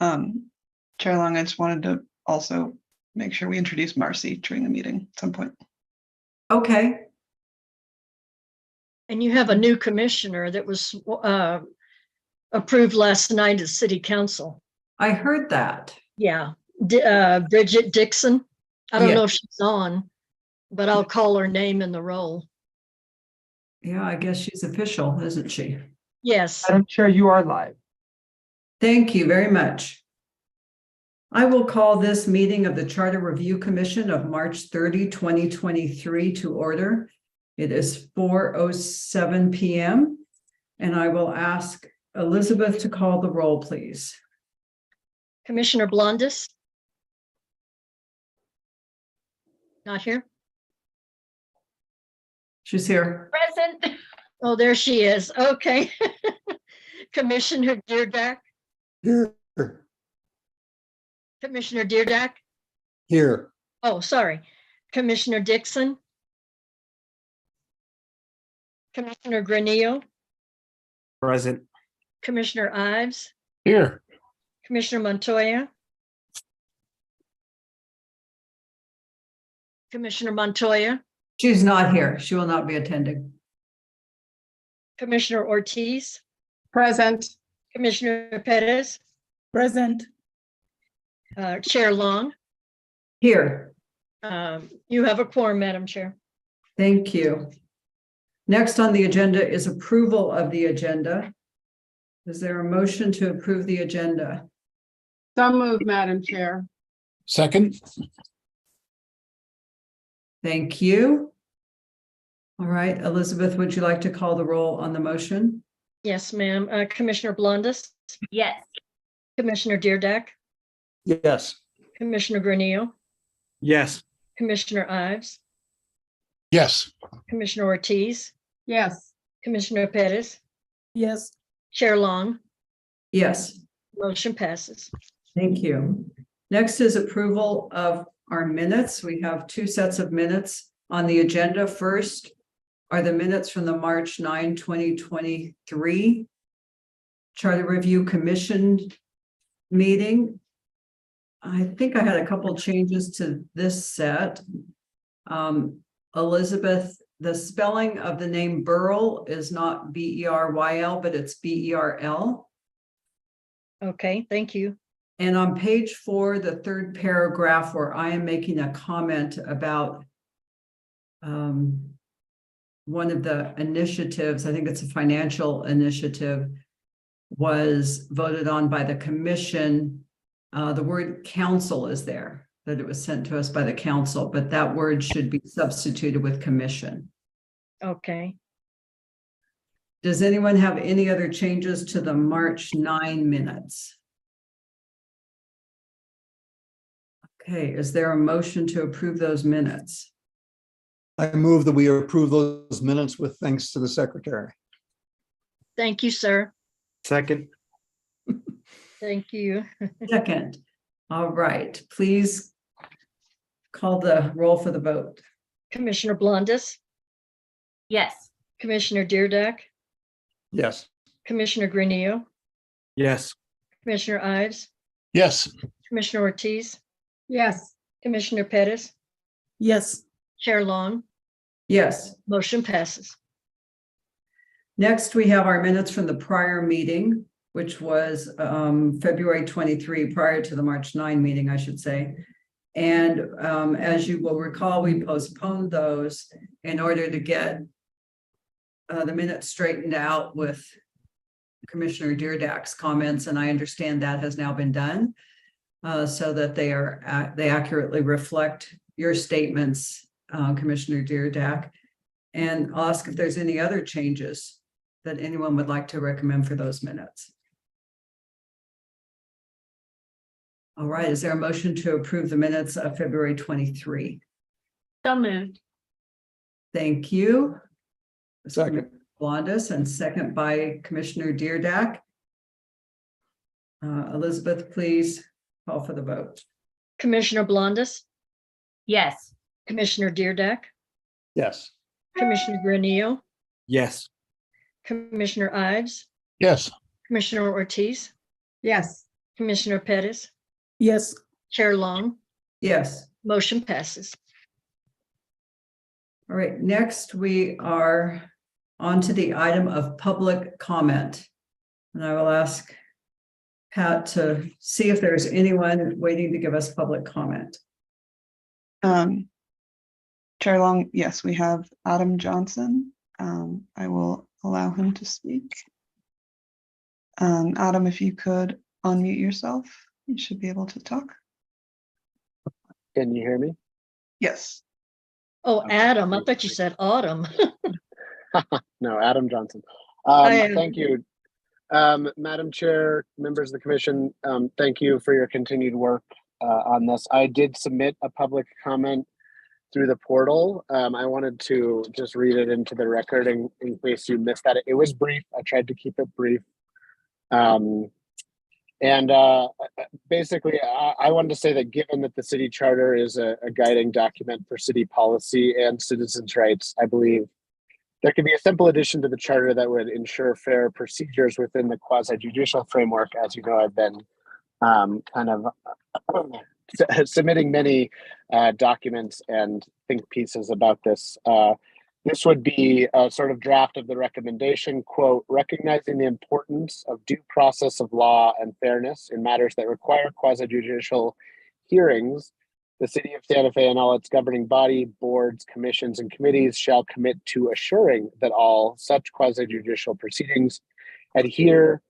Chair Long, I just wanted to also make sure we introduce Marcy during the meeting at some point. Okay, And you have a new commissioner that was approved last night at City Council. I heard that. Yeah, Bridget Dixon. I don't Yeah. know if she's on, but I'll call her name in the roll. Yeah, I guess she's official, isn't she? Yes, Madam Chair, you are live. Thank you very much. I will call this meeting of the Charter Review Commission of March 30, 2023 to order. It is 4:07 p.m. and I will ask Elizabeth to call the roll, please. Commissioner Blondis. Not here? She's here. Present. Oh, there she is. Okay. Commissioner Deerdack. Here. Commissioner Deerdack. Here. Oh, sorry. Commissioner Dixon. Commissioner Granillo. Present. Commissioner Ives. Here. Commissioner Montoya. Commissioner Montoya. She's not here. She will not be attending. Commissioner Ortiz. Present. Commissioner Perez. Present. Chair Long. Here. You have a quorum, Madam Chair. Thank you. Next on the agenda is approval of the agenda. Is there a motion to approve the agenda? So moved, Madam Chair. Second. Thank you. All right, Elizabeth, would you like to call the roll on the motion? Yes, ma'am. Commissioner Blondis. Yes. Commissioner Deerdack. Yes. Commissioner Granillo. Yes. Commissioner Ives. Yes. Commissioner Ortiz. Yes. Commissioner Perez. Yes. Chair Long. Yes, Motion passes. thank you. Next is approval of our minutes. We have two sets of minutes on the agenda. First are the minutes from the March 9, 2023 Charter Review Commission meeting. I think I had a couple changes to this set. Elizabeth, the spelling of the name Burl is not B-E-R-Y-L, but it's B-E-R-L. Okay, thank you. And on page 4, the third paragraph where I am making a comment about one of the initiatives, I think it's a financial initiative, was voted on by the commission. The word council is there, that it was sent to us by the council, but that word should be substituted with commission. Okay. Does anyone have any other changes to the March 9 minutes? Okay, is there a motion to approve those minutes? I move that we approve those minutes with thanks to the secretary. Thank you, sir. Second. Thank you. Second. All right, please call the roll for the vote. Commissioner Blondis. Yes. Commissioner Deerdack. Yes. Commissioner Granillo. Yes. Commissioner Ives. Yes. Commissioner Ortiz. Yes. Commissioner Perez. Yes. Chair Long. Yes. Motion passes. Next, we have our minutes from the prior meeting, which was February 23, prior to the March 9 meeting, I should say. And as you will recall, we postponed those in order to get the minutes straightened out with Commissioner Deerdack's comments, and I understand that has now been done so that they accurately reflect your statements, Commissioner Deerdack. And I'll ask if there's any other changes that anyone would like to recommend for those minutes. All right, is there a motion to approve the minutes of February 23? So moved. Thank you. Second. Blondis, and second by Commissioner Deerdack. Elizabeth, please call for the vote. Commissioner Blondis. Yes. Commissioner Deerdack. Yes. Commissioner Granillo. Yes. Commissioner Ives. Yes. Commissioner Ortiz. Yes. Commissioner Pettis, Yes. Chair Long, Yes. motion passes. All right, next we are on to the item of public comment. And I will ask Pat to see if there's anyone waiting to give us public comment. Chair Long, yes, we have Adam Johnson. I will allow him to speak. Adam, if you could unmute yourself, you should be able to talk. Can you hear me? Yes. Oh, Adam, I thought you said autumn. No, Adam Johnson. am. Thank you. Madam Chair, members of the commission, thank you for your continued work on this. I did submit a public comment through the portal. I wanted to just read it into the record in case you missed that. It was brief. I tried to keep it brief. Basically, I wanted to say that given that the city charter is a guiding document for city policy and citizens' rights, I believe there could be a simple addition to the charter that would ensure fair procedures within the quasi-judicial framework. As you know, I've been kind of submitting many documents and think pieces about this. This would be a sort of draft of the recommendation, quote, recognizing the importance of due process of law and fairness in matters that require quasi-judicial hearings. The city of Santa Fe and all its governing body, boards, commissions, and committees shall commit to assuring that all such quasi-judicial proceedings adhere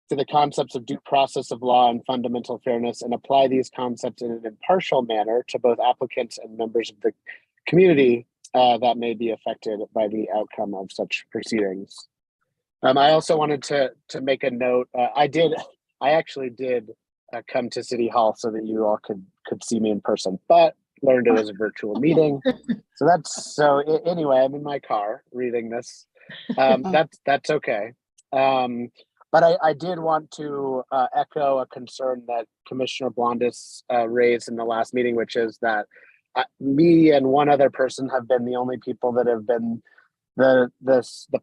to the concepts of due process of law and fundamental fairness and apply these concepts in an impartial manner to both applicants and members of the community that may be affected by the outcome of such proceedings. I also wanted to make a note. I actually did come to City Hall so that you all could see me in person, but learned it was a virtual meeting. So anyway, I'm in my car reading this. That's okay. But I did want to echo a concern that Commissioner Blondis raised in the last meeting, which is that me and one other person have been the only people that have been the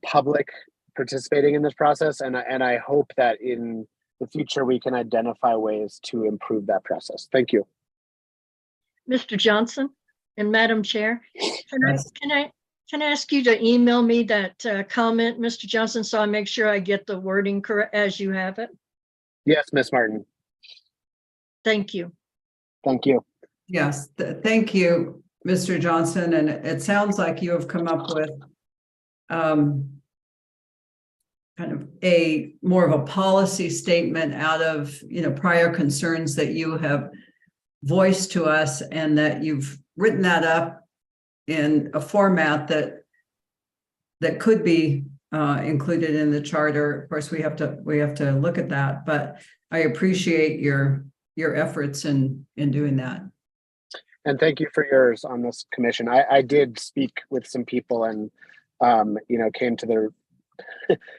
public participating in this process, and I hope that in the future we can identify ways to improve that process. Thank you. Mr. Johnson and Madam Chair, can I ask you to email me that comment, Mr. Johnson, so I make sure I get the wording correct as you have it? Yes, Ms. Martin. Thank you. Thank you. Yes, thank you, Mr. Johnson. And it sounds like you have come up with kind of more of a policy statement out of, prior concerns that you have voiced to us, and that you've written that up in a format that could be included in the charter. Of course, we have to look at that, but I appreciate your efforts in doing that. And thank you for yours on this commission. I did speak with some people and, came to the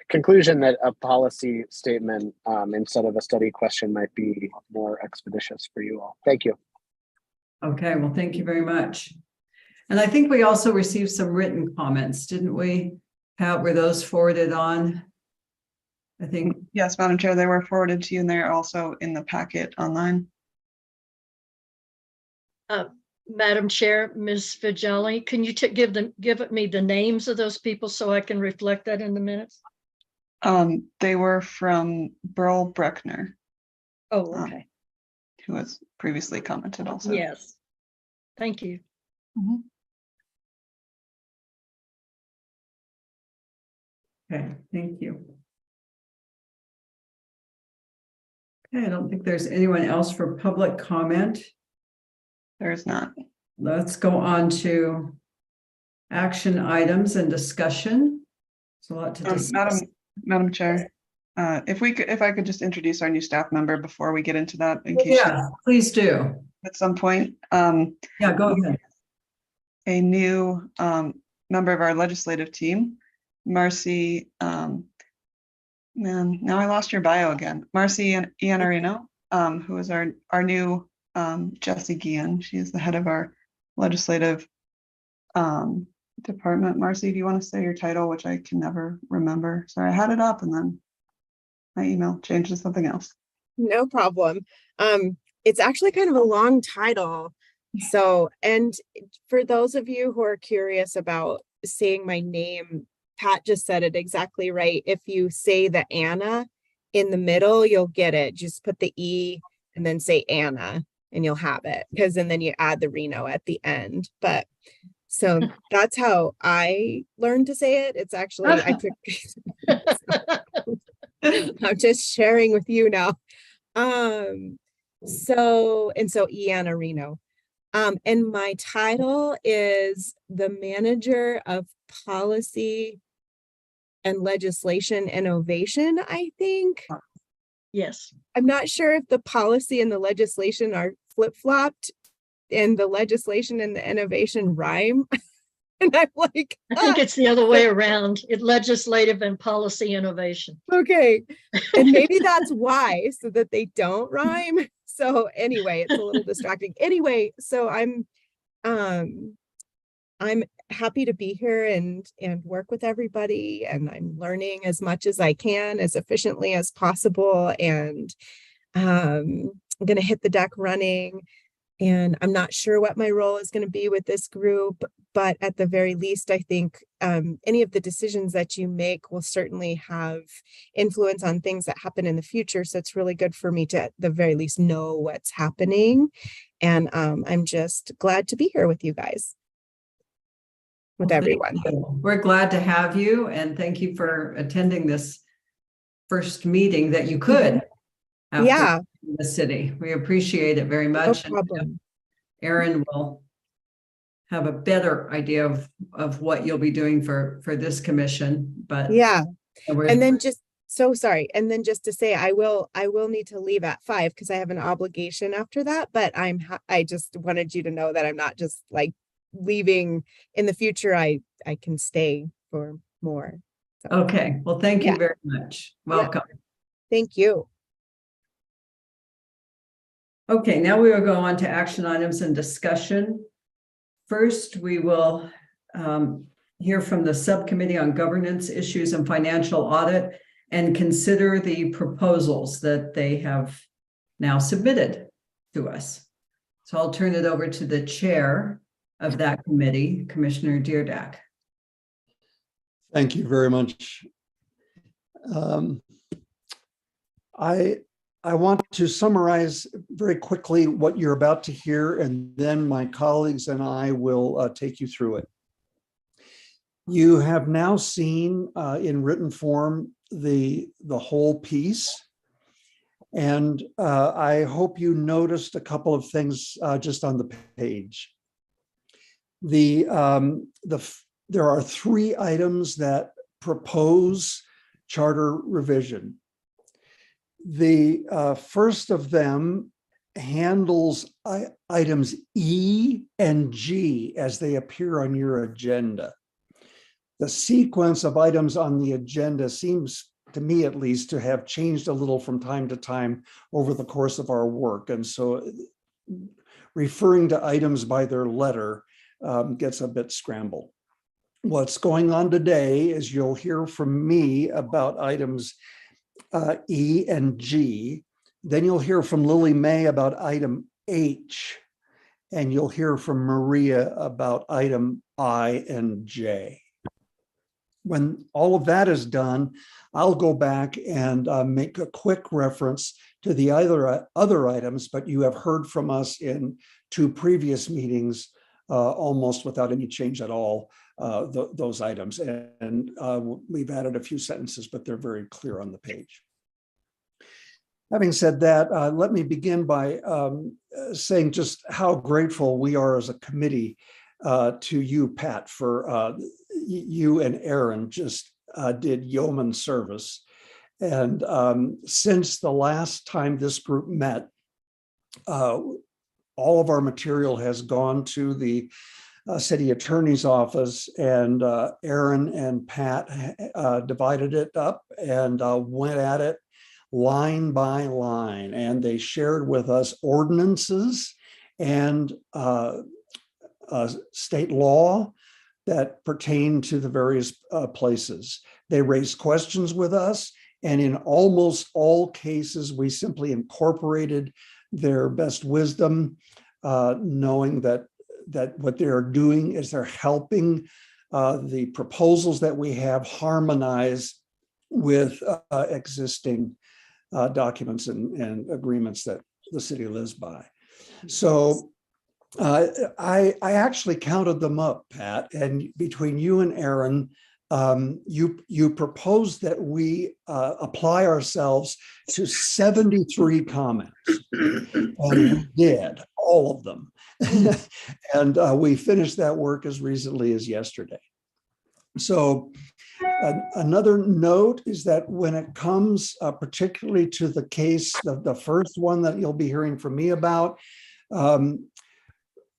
conclusion that a policy statement instead of a study question might be more expeditious for you all. Thank you. Okay, well, thank you very much. And I think we also received some written comments, didn't we? Were those forwarded on? I think. Yes, Madam Chair, they were forwarded to you, and they're also in the packet online. Madam Chair, Ms. Vijali, can you give me the names of those people so I can reflect that in the minutes? They were from Burl Breckner, Oh, okay. who has previously commented also. Yes. Thank you. Okay, thank you. Okay, I don't think there's anyone else for public comment. There is not. Let's go on to action items and discussion. It's a lot to discuss. Madam Chair, if I could just introduce our new staff member before we get into that, in case Yeah, please do. at some point. Yeah, go ahead. A new member of our legislative team, Marcy. Man, now I lost your bio again. Marcy Iannarino, who is our new Jessie Guillen. She is the head of our legislative department. Marcy, do you want to say your title, which I can never remember? Sorry, I had it up and then my email changed to something else. No problem. It's actually kind of a long title. So, and for those of you who are curious about saying my name, Pat just said it exactly right. If you say the Anna in the middle, you'll get it. Just put the E and then say Anna and you'll have it. Because and then you add the Reno at the end. But so that's how I learned to say it. It's actually, I took, I'm just sharing with you now. So Iana Reno. And my title is the Manager of Policy and Legislation Innovation, I think. Yes. I'm not sure if the policy and the legislation are flip-flopped and the legislation and the innovation rhyme. And I'm like, I think it's the other way around. Legislative and policy innovation. okay. And maybe that's why, so that they don't rhyme. So anyway, it's a little distracting. Anyway, so I'm happy to be here and work with everybody, and I'm learning as much as I can, as efficiently as possible, and I'm going to hit the deck running. And I'm not sure what my role is going to be with this group, but at the very least, I think any of the decisions that you make will certainly have influence on things that happen in the future. So it's really good for me to, at the very least, know what's happening. And I'm just glad to be here with you guys, with Well, thank everyone. you. We're glad to have you, and thank you for attending this first meeting that you could. After Yeah, the city. We appreciate it very no much. And problem. Erin will have a better idea of what you'll be doing for this commission, but Yeah. we're- And then just, so sorry. And then just to say, I will need to leave at 5 because I have an obligation after that, but I just wanted you to know that I'm not just like leaving in the future. I can stay for more. So, okay. Well, thank you Yeah. very much. Yeah. Welcome. thank you. Okay, now we will go on to action items and discussion. First, we will hear from the Subcommittee on Governance Issues and Financial Audit and consider the proposals that they have now submitted to us. So I'll turn it over to the chair of that committee, Commissioner Deardack. Thank you very much. I want to summarize very quickly what you're about to hear, and then my colleagues and I will take you through it. You have now seen in written form the whole piece, and I hope you noticed a couple of things just on the page. There are 3 items that propose charter revision. The first of them handles items E and G as they appear on your agenda. The sequence of items on the agenda seems, to me at least, to have changed a little from time to time over the course of our work. And so referring to items by their letter gets a bit scrambled. What's going on today is you'll hear from me about items E and G. Then you'll hear from Lily May about item H, and you'll hear from Maria about item I and J. When all of that is done, I'll go back and make a quick reference to the other items, but you have heard from us in 2 previous meetings almost without any change at all, those items. And we've added a few sentences, but they're very clear on the page. Having said that, let me begin by saying just how grateful we are as a committee to you, Pat, for you and Erin just did yeoman service. And since the last time this group met, all of our material has gone to the city attorney's office, and Erin and Pat divided it up and went at it line by line, and they shared with us ordinances and state law that pertain to the various places. They raised questions with us, And in almost all cases, we simply incorporated their best wisdom, knowing that what they're doing is they're helping the proposals that we have harmonize with existing documents and agreements that the city lives by. So I actually counted them up, Pat, and between you and Aaron, you proposed that we apply ourselves to 73 comments, and we did all of them. And we finished that work as recently as yesterday. So another note is that when it comes particularly to the case, the first one that you'll be hearing from me about,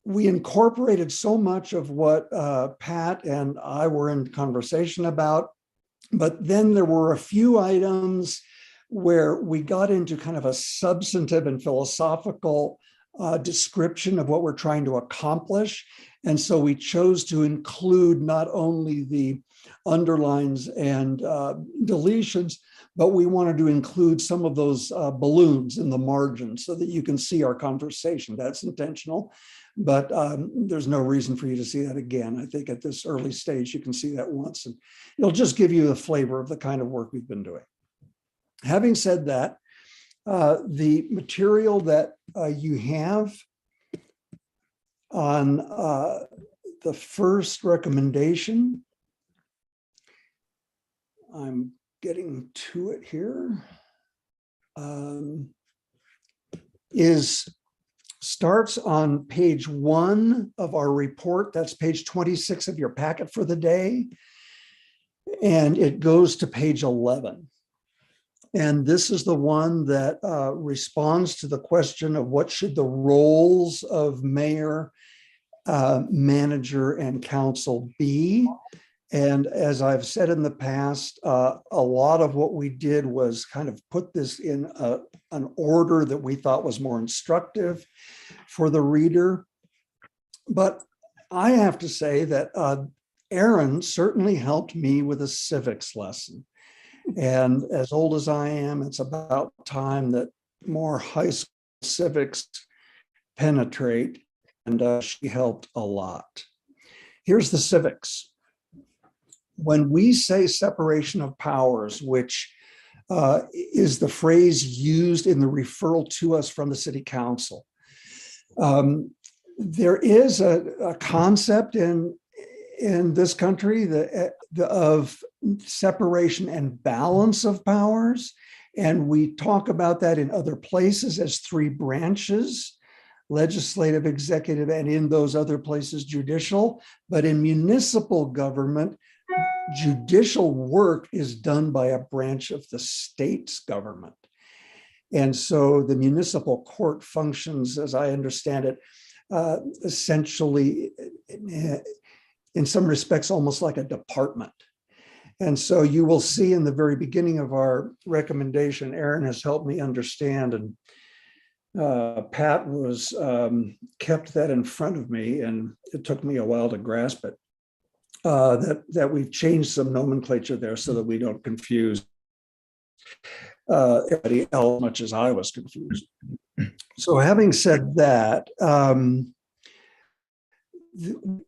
we incorporated so much of what Pat and I were in conversation about, but then there were a few items where we got into kind of a substantive and philosophical description of what we're trying to accomplish. And so we chose to include not only the underlines and deletions, but we wanted to include some of those balloons in the margin so that you can see our conversation. That's intentional, but there's no reason for you to see that again. I think at this early stage, you can see that once, and it'll just give you the flavor of the kind of work we've been doing. Having said that, the material that you have on the first recommendation, I'm getting to it here, starts on page 1 of our report. That's page 26 of your packet for the day. And it goes to page 11. And this is the one that responds to the question of what should the roles of mayor, manager, and council be. And as I've said in the past, a lot of what we did was kind of put this in an order that we thought was more instructive for the reader. But I have to say that Aaron certainly helped me with a civics lesson. And as old as I am, it's about time that more high school civics penetrate, and she helped a lot. Here's the civics. When we say separation of powers, which is the phrase used in the referral to us from the city council, there is a concept in this country of separation and balance of powers. And we talk about that in other places as 3 branches: legislative, executive, and in those other places, judicial. But in municipal government, judicial work is done by a branch of the state's government. And so the municipal court functions, as I understand it, essentially, in some respects, almost like a department. And so you will see in the very beginning of our recommendation, Aaron has helped me understand, and Pat was kept that in front of me, and it took me a while to grasp it, that we've changed some nomenclature there so that we don't confuse everybody else much as I was confused. So having said that,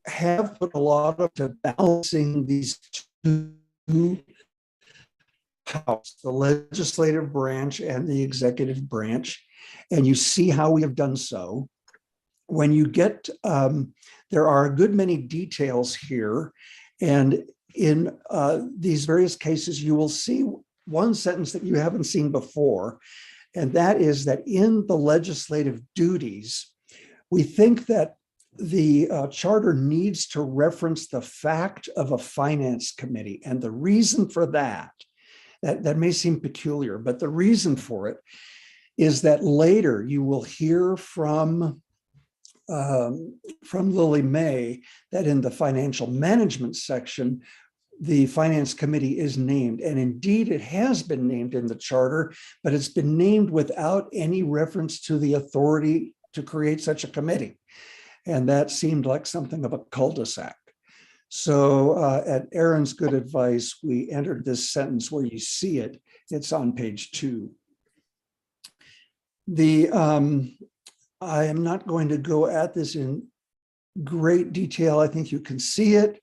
have put a lot of to balancing these two powers, the legislative branch and the executive branch, and you see how we have done so. When you get, there are a good many details here, and in these various cases, you will see one sentence that you haven't seen before, and that is that in the legislative duties, we think that the charter needs to reference the fact of a finance committee. And the reason for that may seem peculiar, but the reason for it is that later you will hear from Lily May that in the financial management section, the finance committee is named. And indeed, it has been named in the charter, but it's been named without any reference to the authority to create such a committee. And that seemed like something of a cul-de-sac. So at Aaron's good advice, we entered this sentence where you see it It's on page 2. I am not going to go at this in great detail. I think you can see it.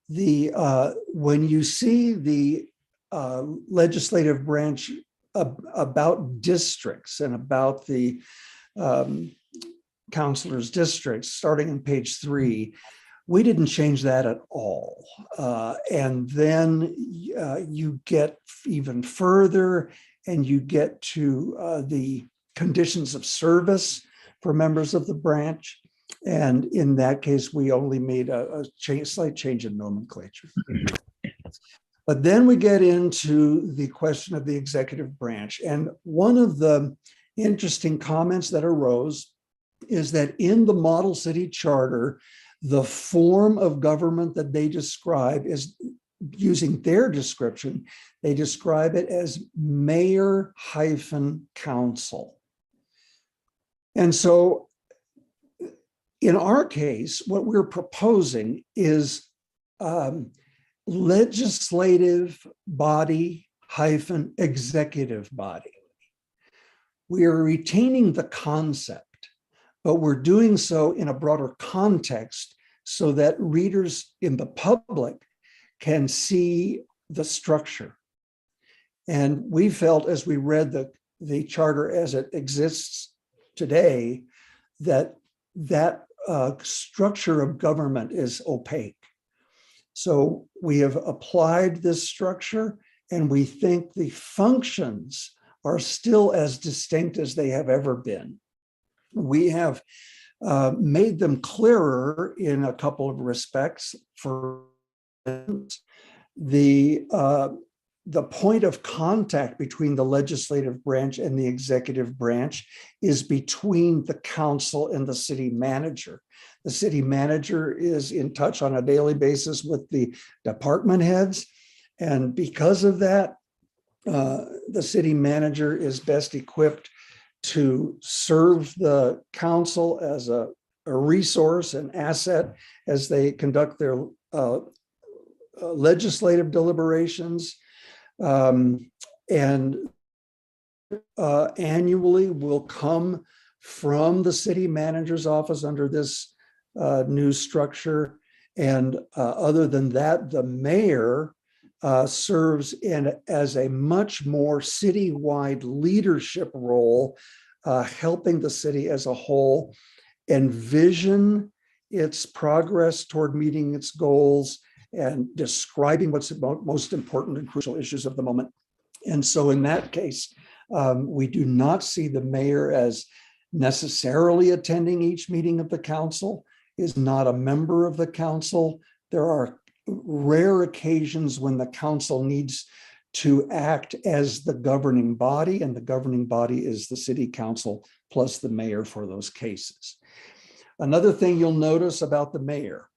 When you see the legislative branch about districts and about the counselors' districts, starting on page 3, we didn't change that at all. And then you get even further and you get to the conditions of service for members of the branch. And in that case, we only made a slight change in nomenclature. But then we get into the question of the executive branch. And one of the interesting comments that arose is that in the model city charter, the form of government that they describe is, using their description, they describe it as mayor-council. And so in our case, what we're proposing is legislative body - executive body. We are retaining the concept, but we're doing so in a broader context so that readers in the public can see the structure. And we felt, as we read the charter as it exists today, that structure of government is opaque. So we have applied this structure, and we think the functions are still as distinct as they have ever been. We have made them clearer in a couple of respects. For instance, the point of contact between the legislative branch and the executive branch is between the council and the city manager. The city manager is in touch on a daily basis with the department heads. And because of that, the city manager is best equipped to serve the council as a resource and asset as they conduct their legislative deliberations. And annually will come from the city manager's office under this new structure. And other than that, the mayor serves as a much more citywide leadership role, helping the city as a whole envision its progress toward meeting its goals and describing what's the most important and crucial issues of the moment. And so in that case, we do not see the mayor as necessarily attending each meeting of the council, is not a member of the council. There are rare occasions when the council needs to act as the governing body, and the governing body is the city council plus the mayor for those cases. Another thing you'll notice about the mayor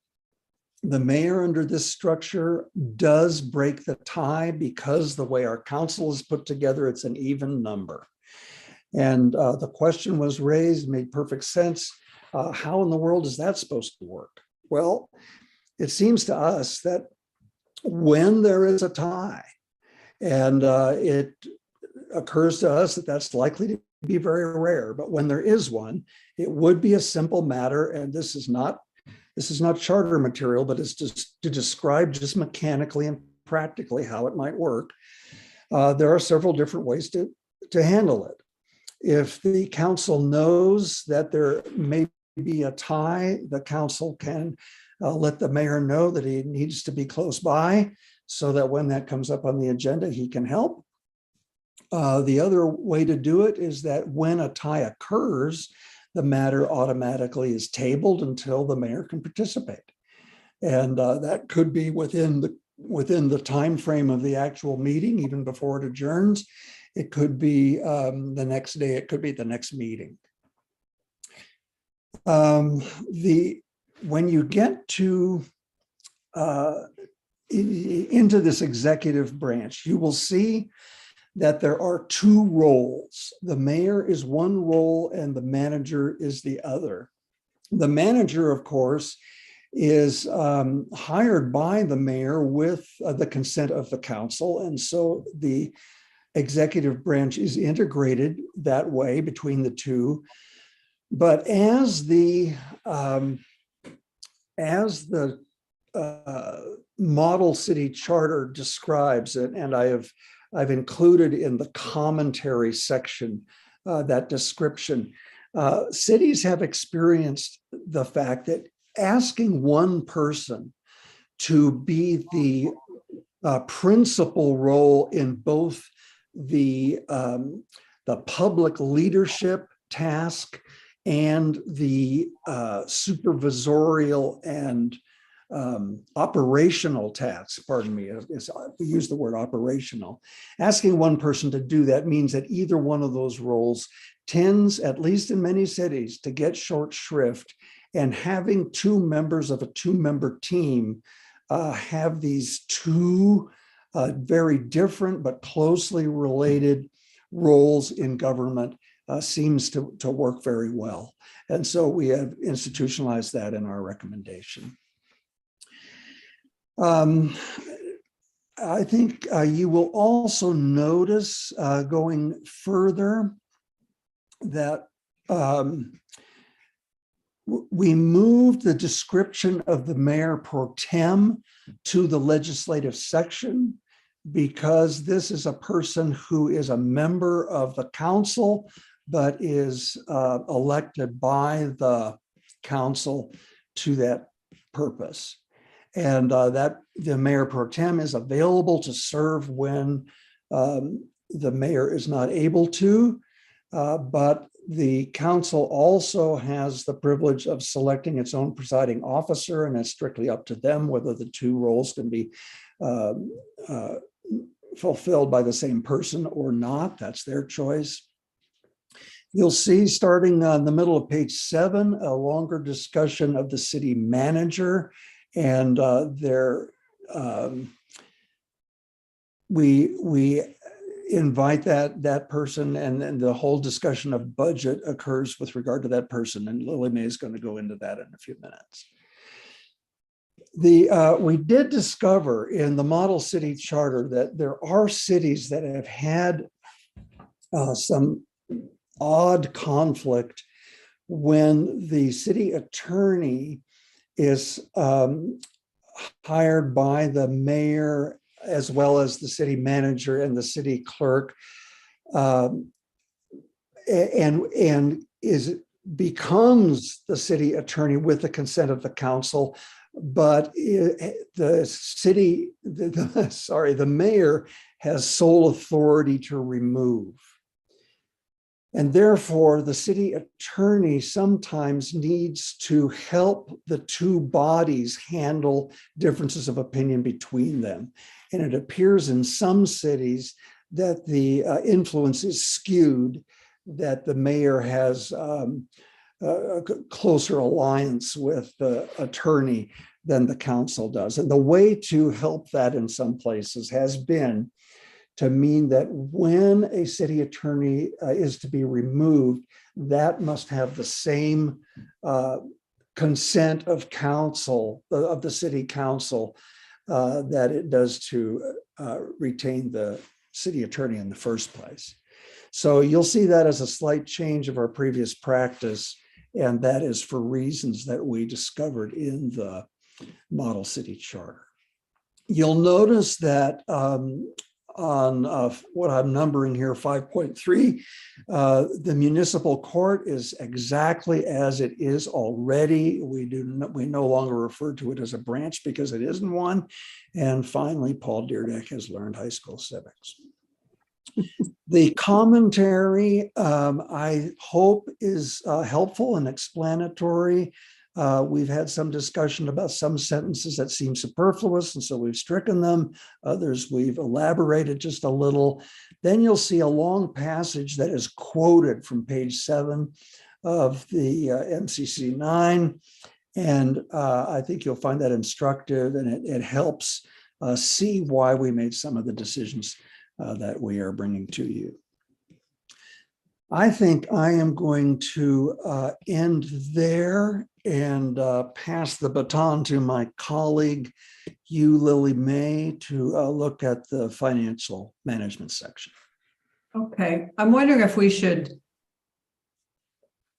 under this structure does break the tie, because the way our council is put together, it's an even number. And the question was raised, made perfect sense. How in the world is that supposed to work? Well, it seems to us that when there is a tie, and it occurs to us that that's likely to be very rare, but when there is one, it would be a simple matter. And this is not charter material, but it's just to describe just mechanically and practically how it might work. There are several different ways to handle it. If the council knows that there may be a tie, the council can let the mayor know that he needs to be close by so that when that comes up on the agenda, he can help. The other way to do it is that when a tie occurs, the matter automatically is tabled until the mayor can participate. And that could be within the time frame of the actual meeting, even before it adjourns. It could be the next day, it could be the next meeting. When you get to into this executive branch, you will see that there are two roles. The mayor is one role and the manager is the other. The manager, of course, is hired by the mayor with the consent of the council. And so the executive branch is integrated that way between the two. But as the model city charter describes it, and I've included in the commentary section that description, cities have experienced the fact that asking one person to be the principal role in both the public leadership task and the supervisorial and operational tasks, pardon me, we use the word operational. Asking one person to do that means that either one of those roles tends, at least in many cities, to get short shrift, and having two members of a two-member team have these two very different but closely related roles in government seems to work very well. And so we have institutionalized that in our recommendation. I think you will also notice going further that we moved the description of the mayor pro tem to the legislative section, because this is a person who is a member of the council, but is elected by the council to that purpose. And that the mayor pro tem is available to serve when the mayor is not able to, but the council also has the privilege of selecting its own presiding officer, and it's strictly up to them whether the two roles can be fulfilled by the same person or not. That's their choice. You'll see, starting on the middle of page 7, a longer discussion of the city manager and we invite that person, and the whole discussion of budget occurs with regard to that person. And Lily May is going to go into that in a few minutes. We did discover in the model city charter that there are cities that have had some odd conflict when the city attorney is hired by the mayor as well as the city manager and the city clerk, and becomes the city attorney with the consent of the council. But the mayor has sole authority to remove. And therefore, the city attorney sometimes needs to help the two bodies handle differences of opinion between them. And it appears in some cities that the influence is skewed, that the mayor has a closer alliance with the attorney than the council does. And the way to help that in some places has been to mean that when a city attorney is to be removed, that must have the same consent of council, of the city council, that it does to retain the city attorney in the first place. So you'll see that as a slight change of our previous practice, and that is for reasons that we discovered in the model city charter. You'll notice that on what I'm numbering here, 5.3, the municipal court is exactly as it is already. We no longer refer to it as a branch because it isn't one. And finally, Paul Deerdeck has learned high school civics. The commentary, I hope, is helpful and explanatory. We've had some discussion about some sentences that seem superfluous, and so we've stricken them. Others we've elaborated just a little. Then you'll see a long passage that is quoted from page 7 of the MCC 9. And I think you'll find that instructive, and it helps see why we made some of the decisions that we are bringing to you. I think I am going to end there and pass the baton to my colleague, Lily May, to look at the financial management section. Okay, I'm wondering if we should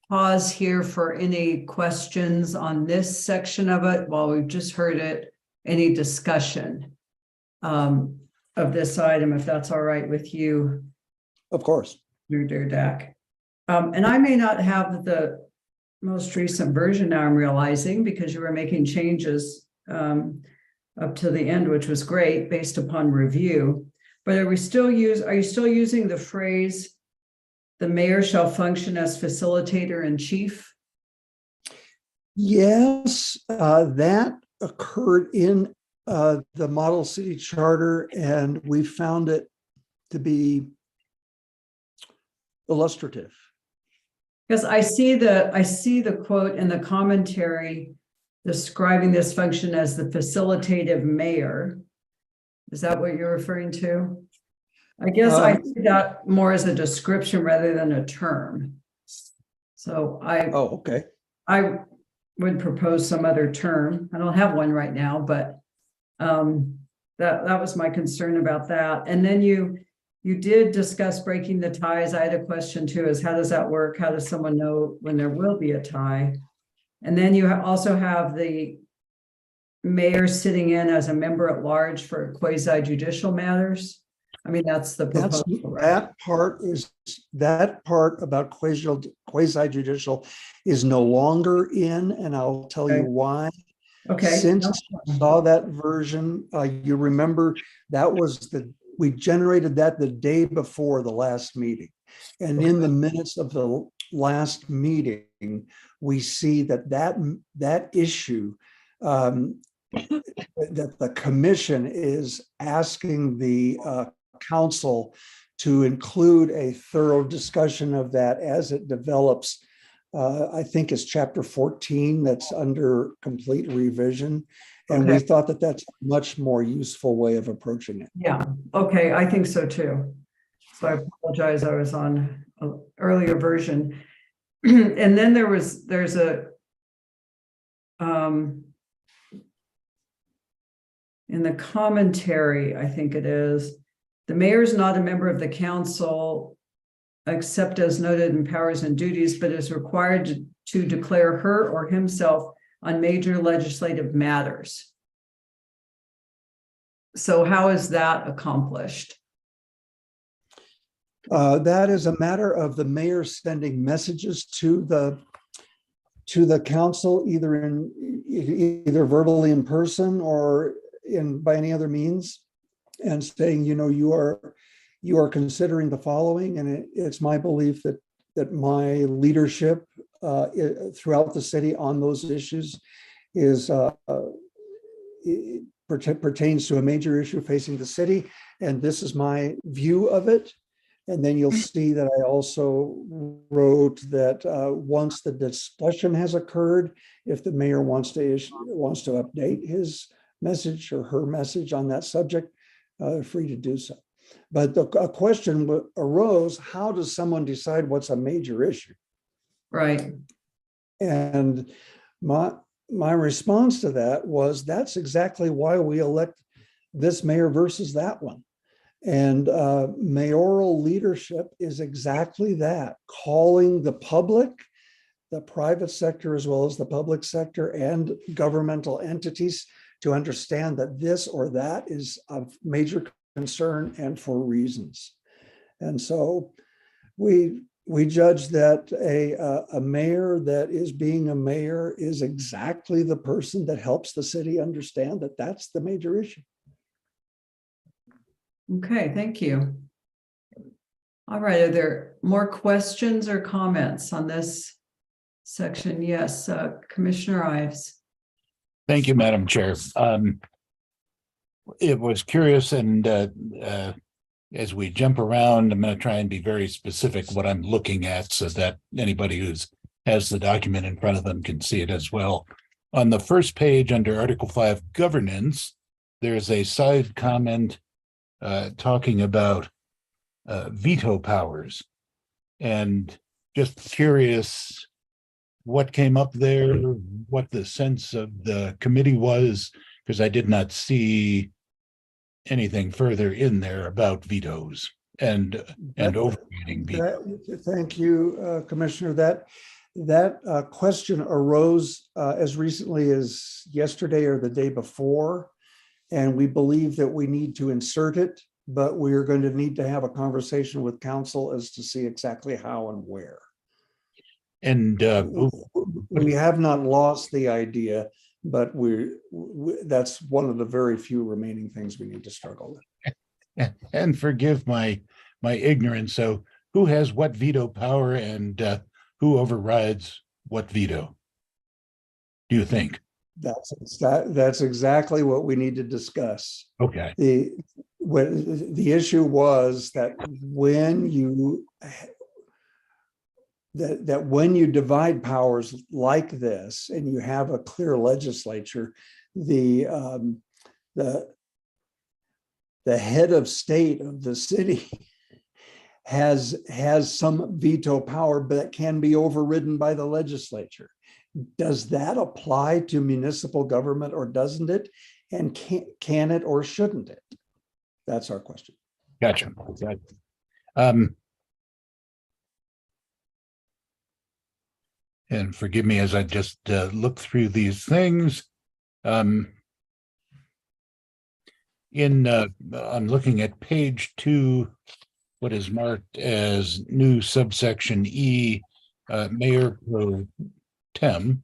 pause here for any questions on this section of it while we've just heard it, any discussion of this item, if that's all right with you, Of course. Drew Durdak. And I may not have the most recent version now, I'm realizing, because you were making changes up to the end, which was great based upon review. But are you still using the phrase, the mayor shall function as facilitator in chief? Yes, that occurred in the model city charter, and we found it to be illustrative. Because I see the quote in the commentary describing this function as the facilitative mayor. Is that what you're referring to? I guess I see that more as a description rather than a term. So Oh, okay. I would propose some other term. I don't have one right now, but that was my concern about that. And then you did discuss breaking the ties. I had a question too, is how does that work? How does someone know when there will be a tie? And then you also have the mayor sitting in as a member at large for quasi judicial matters. I mean, that's the That's, proposal, right? that part about quasi judicial is no longer in, and I'll tell you Okay. why. Okay. Since I saw that version, you remember that was we generated that the day before the last meeting. And in the minutes of the last meeting, we see that issue, that the commission is asking the council to include a thorough discussion of that as it develops. I think it's chapter 14 that's under complete revision. And we Okay. thought that that's a much more useful way of approaching it. Yeah, okay, I think so too. So I apologize, I was on an earlier version. And then there's a in the commentary, I think it is, the mayor is not a member of the council except as noted in powers and duties, but is required to declare her or himself on major legislative matters. So how is that accomplished? That is a matter of the mayor sending messages to the council, either verbally in person or by any other means, and saying, you are considering the following, and it's my belief that my leadership throughout the city on those issues is pertains to a major issue facing the city, and this is my view of it. And then you'll see that I also wrote that once the discussion has occurred, if the mayor wants to update his message or her message on that subject, free to do so. But a question arose: how does someone decide what's a major issue? Right. And my response to that was, that's exactly why we elect this mayor versus that one. And mayoral leadership is exactly that, calling the public, the private sector, as well as the public sector and governmental entities to understand that this or that is of major concern and for reasons. And so we judge that a mayor that is being a mayor is exactly the person that helps the city understand that that's the major issue. Okay, thank you. All right, are there more questions or comments on this section? Yes, Commissioner Ives. Thank you, Madam Chair. It was curious, and as we jump around, I'm going to try and be very specific what I'm looking at so that anybody who has the document in front of them can see it as well. On the first page under Article 5 Governance, there's a side comment talking about veto powers, and just curious what came up there, what the sense of the committee was, because I did not see anything further in there about vetoes. and That- overriding veto. Thank you, Commissioner. That question arose as recently as yesterday or the day before. And we believe that we need to insert it, but we're going to need to have a conversation with council as to see exactly how and where. And We have not lost the idea, but that's one of the very few remaining things we need to struggle with. and forgive my ignorance. So who has what veto power and who overrides what veto? Do you think? That's exactly what we need to discuss. Okay. The issue was that when you divide powers like this and you have a clear legislature, the head of state of the city has some veto power, but that can be overridden by the legislature. Does that apply to municipal government or doesn't it? And can it or shouldn't it? That's our question. Gotcha. And forgive me as I just look through these things. I'm looking at page 2, what is marked as new subsection E, Mayor Pro Tem.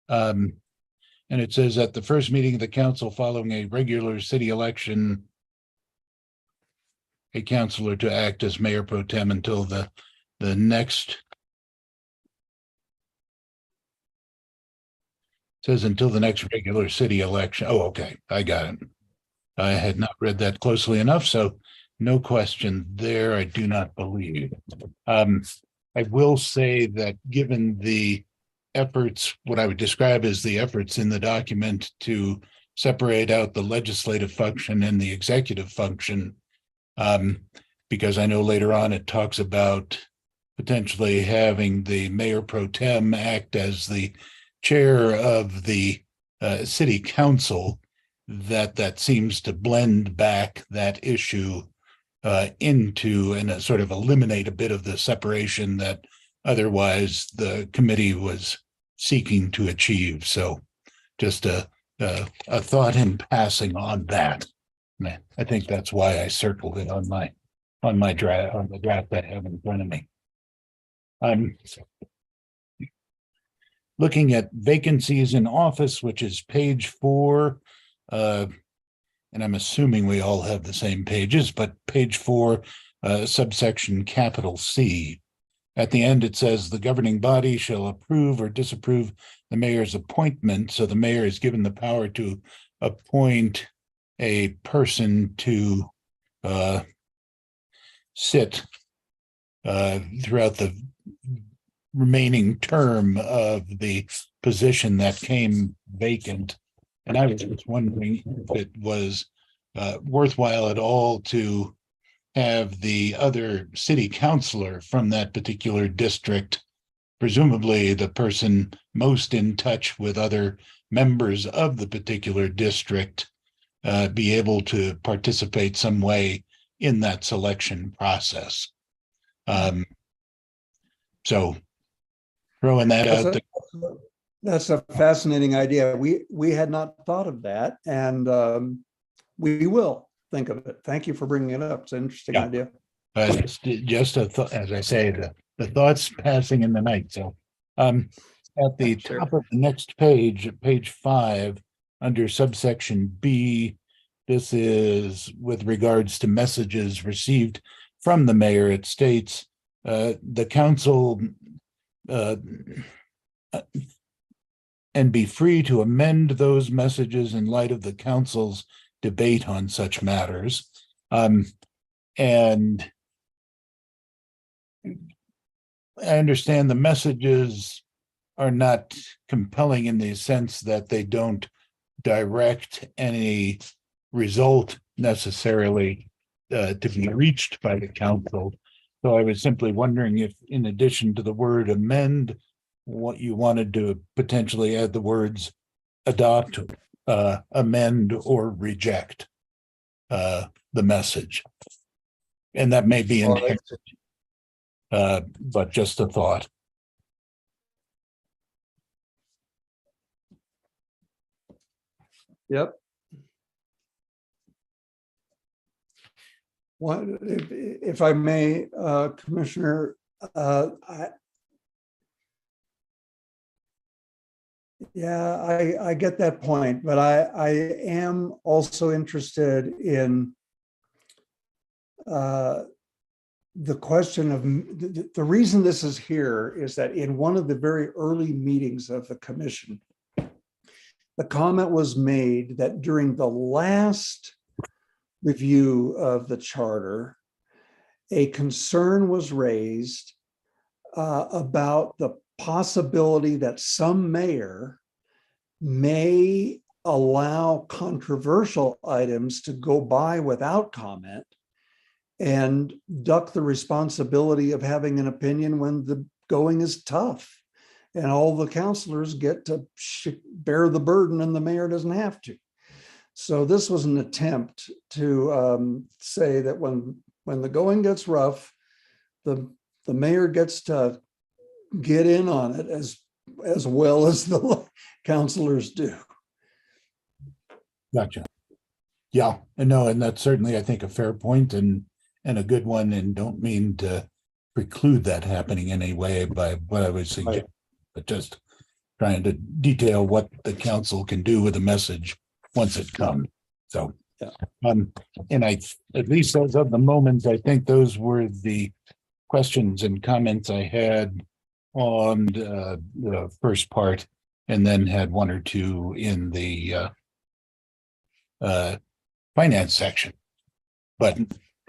And it says at the first meeting of the council following a regular city election, a councilor to act as Mayor Pro Tem until the next. Says until the next regular city election. Oh, okay, I got it. I had not read that closely enough, so no question there, I do not believe. I will say that given the efforts, what I would describe as the efforts in the document to separate out the legislative function and the executive function, because I know later on it talks about potentially having the Mayor Pro Tem act as the chair of the city council, that seems to blend back that issue into and sort of eliminate a bit of the separation that otherwise the committee was seeking to achieve. So just a thought in passing on that. I think that's why I circled it on the draft I have in front of me. I'm looking at vacancies in office, which is page 4. And I'm assuming we all have the same pages, but page 4, subsection capital C. At the end, it says the governing body shall approve or disapprove the mayor's appointment. So the mayor is given the power to appoint a person to sit throughout the remaining term of the position that came vacant. And I was just wondering if it was worthwhile at all to have the other city councilor from that particular district, presumably the person most in touch with other members of the particular district, be able to participate some way in that selection process. So throwing that out there. That's a fascinating idea. We had not thought of that, and we will think of it. Thank you for bringing it up. It's an interesting idea. Just a thought, as I say, the thoughts passing in the night. So at the top of the next page, page 5, under subsection B, this is with regards to messages received from the mayor. It states the council and be free to amend those messages in light of the council's debate on such matters. And I understand the messages are not compelling in the sense that they don't direct any result necessarily to be reached by the council. So I was simply wondering if, in addition to the word amend, what you wanted to potentially add the words adopt, amend, or reject the message. And that may be, Well, but just a thought. Yep. One, if I may, Commissioner, I get that point, but I am also interested in the question of the reason this is here is that in one of the very early meetings of the commission, the comment was made that during the last review of the charter, a concern was raised about the possibility that some mayor may allow controversial items to go by without comment and duck the responsibility of having an opinion when the going is tough and all the councilors get to bear the burden and the mayor doesn't have to. So this was an attempt to say that when the going gets rough, the mayor gets to get in on it as well as the councilors do. Gotcha. Yeah, and no, and that's certainly, I think, a fair point and a good one, and don't mean to preclude that happening in any way by what I would suggest, Right. but just trying to detail what the council can do with a message once it comes. So, Yeah. And at least as of the moment, I think those were the questions and comments I had on the first part, and then had one or two in the finance section. But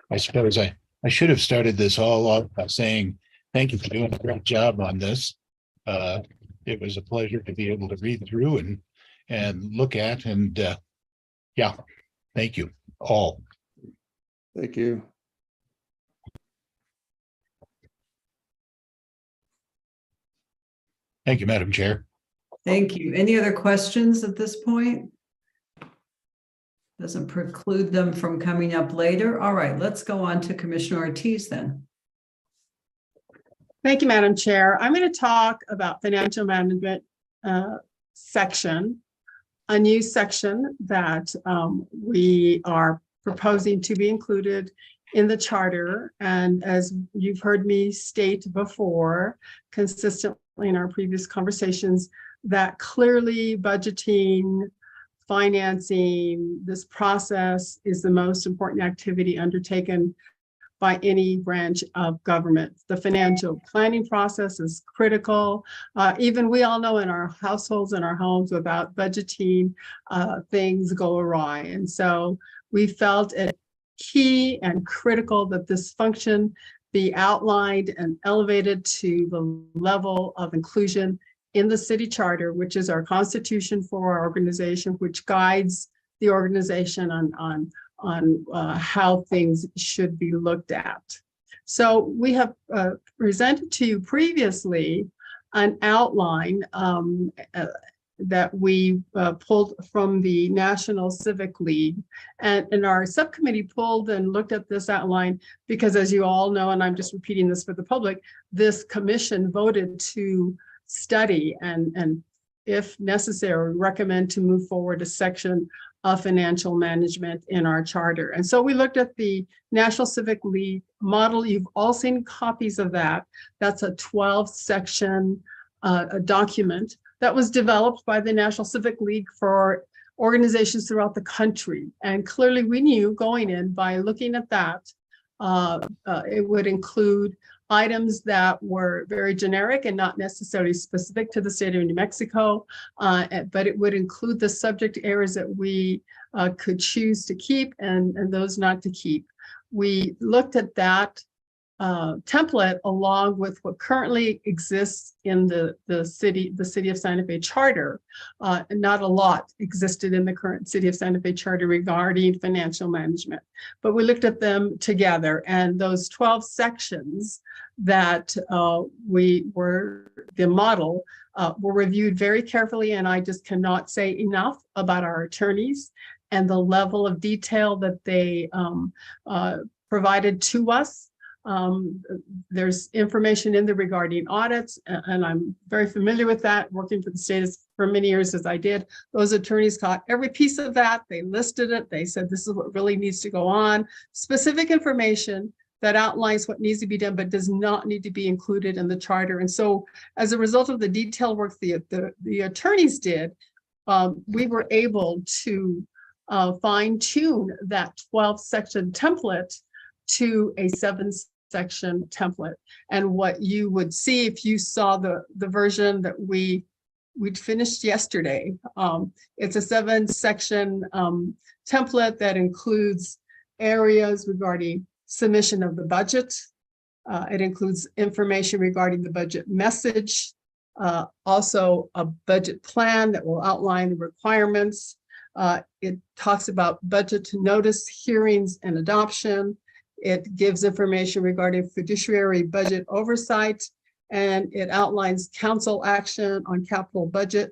I suppose I should have started this all off by saying thank you for doing a great job on this. It was a pleasure to be able to read through and look at, and yeah, thank you all. Thank you. Thank you, Madam Chair. Thank you. Any other questions at this point? Doesn't preclude them from coming up later. All right, let's go on to Commissioner Ortiz then. Thank you, Madam Chair. I'm going to talk about financial management section, a new section that we are proposing to be included in the charter. And as you've heard me state before, consistently in our previous conversations, that clearly budgeting, financing, this process is the most important activity undertaken by any branch of government. The financial planning process is critical. Even we all know in our households and our homes, without budgeting, things go awry. And so we felt it key and critical that this function be outlined and elevated to the level of inclusion in the city charter, which is our constitution for our organization, which guides the organization on how things should be looked at. So we have presented to you previously an outline that we pulled from the National Civic League, and our subcommittee pulled and looked at this outline because, as you all know, and I'm just repeating this for the public, this commission voted to study and if necessary, recommend to move forward a section of financial management in our charter. And so we looked at the National Civic League model. You've all seen copies of that. That's a 12-section document that was developed by the National Civic League for organizations throughout the country. And clearly we knew going in by looking at that, it would include items that were very generic and not necessarily specific to the state of New Mexico, but it would include the subject areas that we could choose to keep and those not to keep. We looked at that template along with what currently exists in the city of Santa Fe charter. And not a lot existed in the current city of Santa Fe charter regarding financial management, but we looked at them together, and those 12 sections that the model were reviewed very carefully. And I just cannot say enough about our attorneys and the level of detail that they provided to us. There's information in there regarding audits, and I'm very familiar with that, working for the state for many years as I did. Those attorneys caught every piece of that. They listed it. They said, this is what really needs to go on. Specific information that outlines what needs to be done, but does not need to be included in the charter. And so as a result of the detailed work the attorneys did, we were able to fine tune that 12-section template to a 7-section template. And what you would see if you saw the version that we'd finished yesterday, it's a 7-section template that includes areas regarding submission of the budget. It includes information regarding the budget message, also a budget plan that will outline the requirements. It talks about budget to notice, hearings, and adoption. It gives information regarding fiduciary budget oversight, and it outlines council action on capital budget.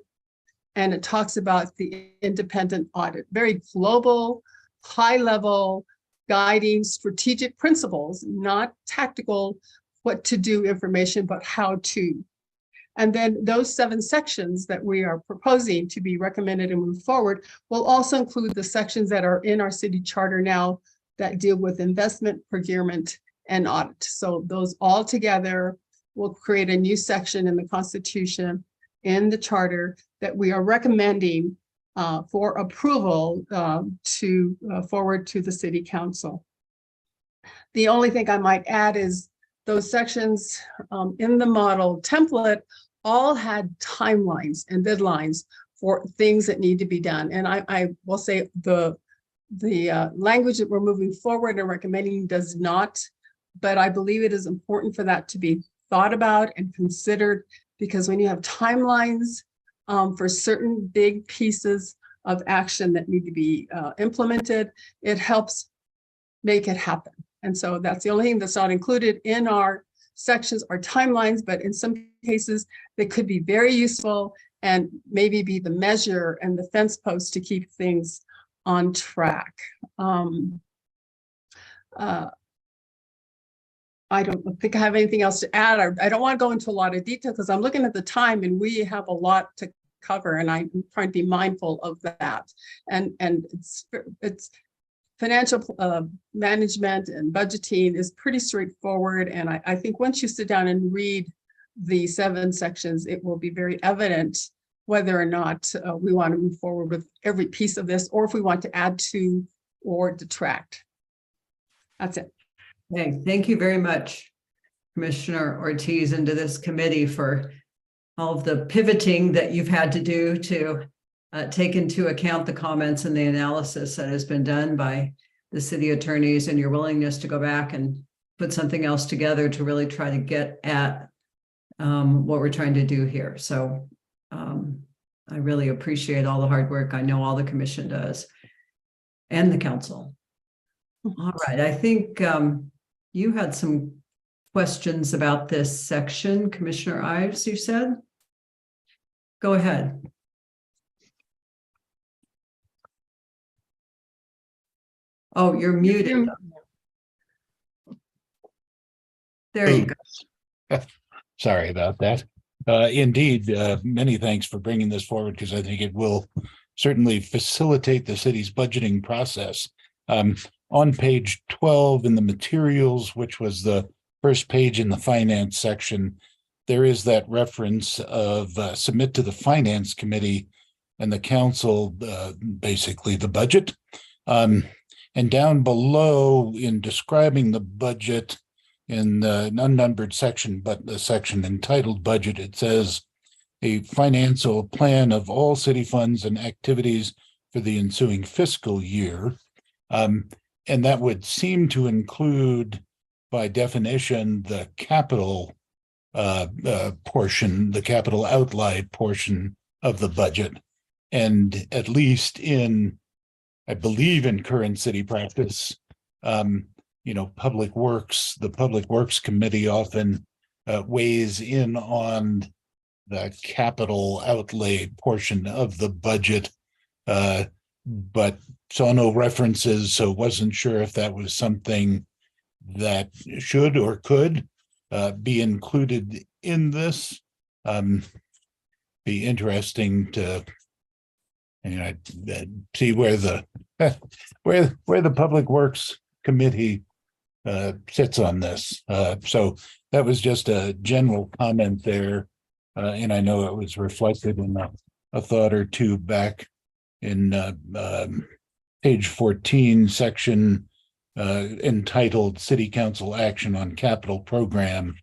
And it talks about the independent audit, very global, high level, guiding strategic principles, not tactical, what to do information, but how to. And then those 7 sections that we are proposing to be recommended and move forward will also include the sections that are in our city charter now that deal with investment, procurement, and audit. So those all together will create a new section in the Constitution, in the charter, that we are recommending for approval to forward to the City Council. The only thing I might add is those sections in the model template all had timelines and deadlines for things that need to be done. And I will say the language that we're moving forward and recommending does not, but I believe it is important for that to be thought about and considered, because when you have timelines for certain big pieces of action that need to be implemented, it helps make it happen. And so that's the only thing that's not included in our sections are timelines, but in some cases they could be very useful and maybe be the measure and the fence post to keep things on track. I don't think I have anything else to add. I don't want to go into a lot of detail because I'm looking at the time and we have a lot to cover, and I'm trying to be mindful of that. And it's financial management and budgeting is pretty straightforward. And I think once you sit down and read the 7 sections, it will be very evident whether or not we want to move forward with every piece of this, or if we want to add to or detract. That's it. Okay, thank you very much, Commissioner Ortiz, and to this committee for all of the pivoting that you've had to do to take into account the comments and the analysis that has been done by the city attorneys, and your willingness to go back and put something else together to really try to get at what we're trying to do here. So I really appreciate all the hard work I know all the commission does and the council. All right, I think you had some questions about this section, Commissioner Ives, you said? Go ahead. Oh, you're muted. There you go. Sorry about that. Indeed, many thanks for bringing this forward, because I think it will certainly facilitate the city's budgeting process. On page 12 in the materials, which was the first page in the finance section, there is that reference of submit to the finance committee and the council, basically the budget. And down below, in describing the budget in the unnumbered section, but the section entitled budget, it says a financial plan of all city funds and activities for the ensuing fiscal year. And that would seem to include, by definition, the capital portion, the capital outlay portion of the budget. And at least in, I believe in current city practice, Public Works, the Public Works Committee often weighs in on the capital outlay portion of the budget, but saw no references, so wasn't sure if that was something that should or could be included in this. Be interesting to see where the where the Public Works Committee sits on this. So that was just a general comment there. And I know it was reflected in a thought or two back in page 14, section entitled City Council Action on Capital Program.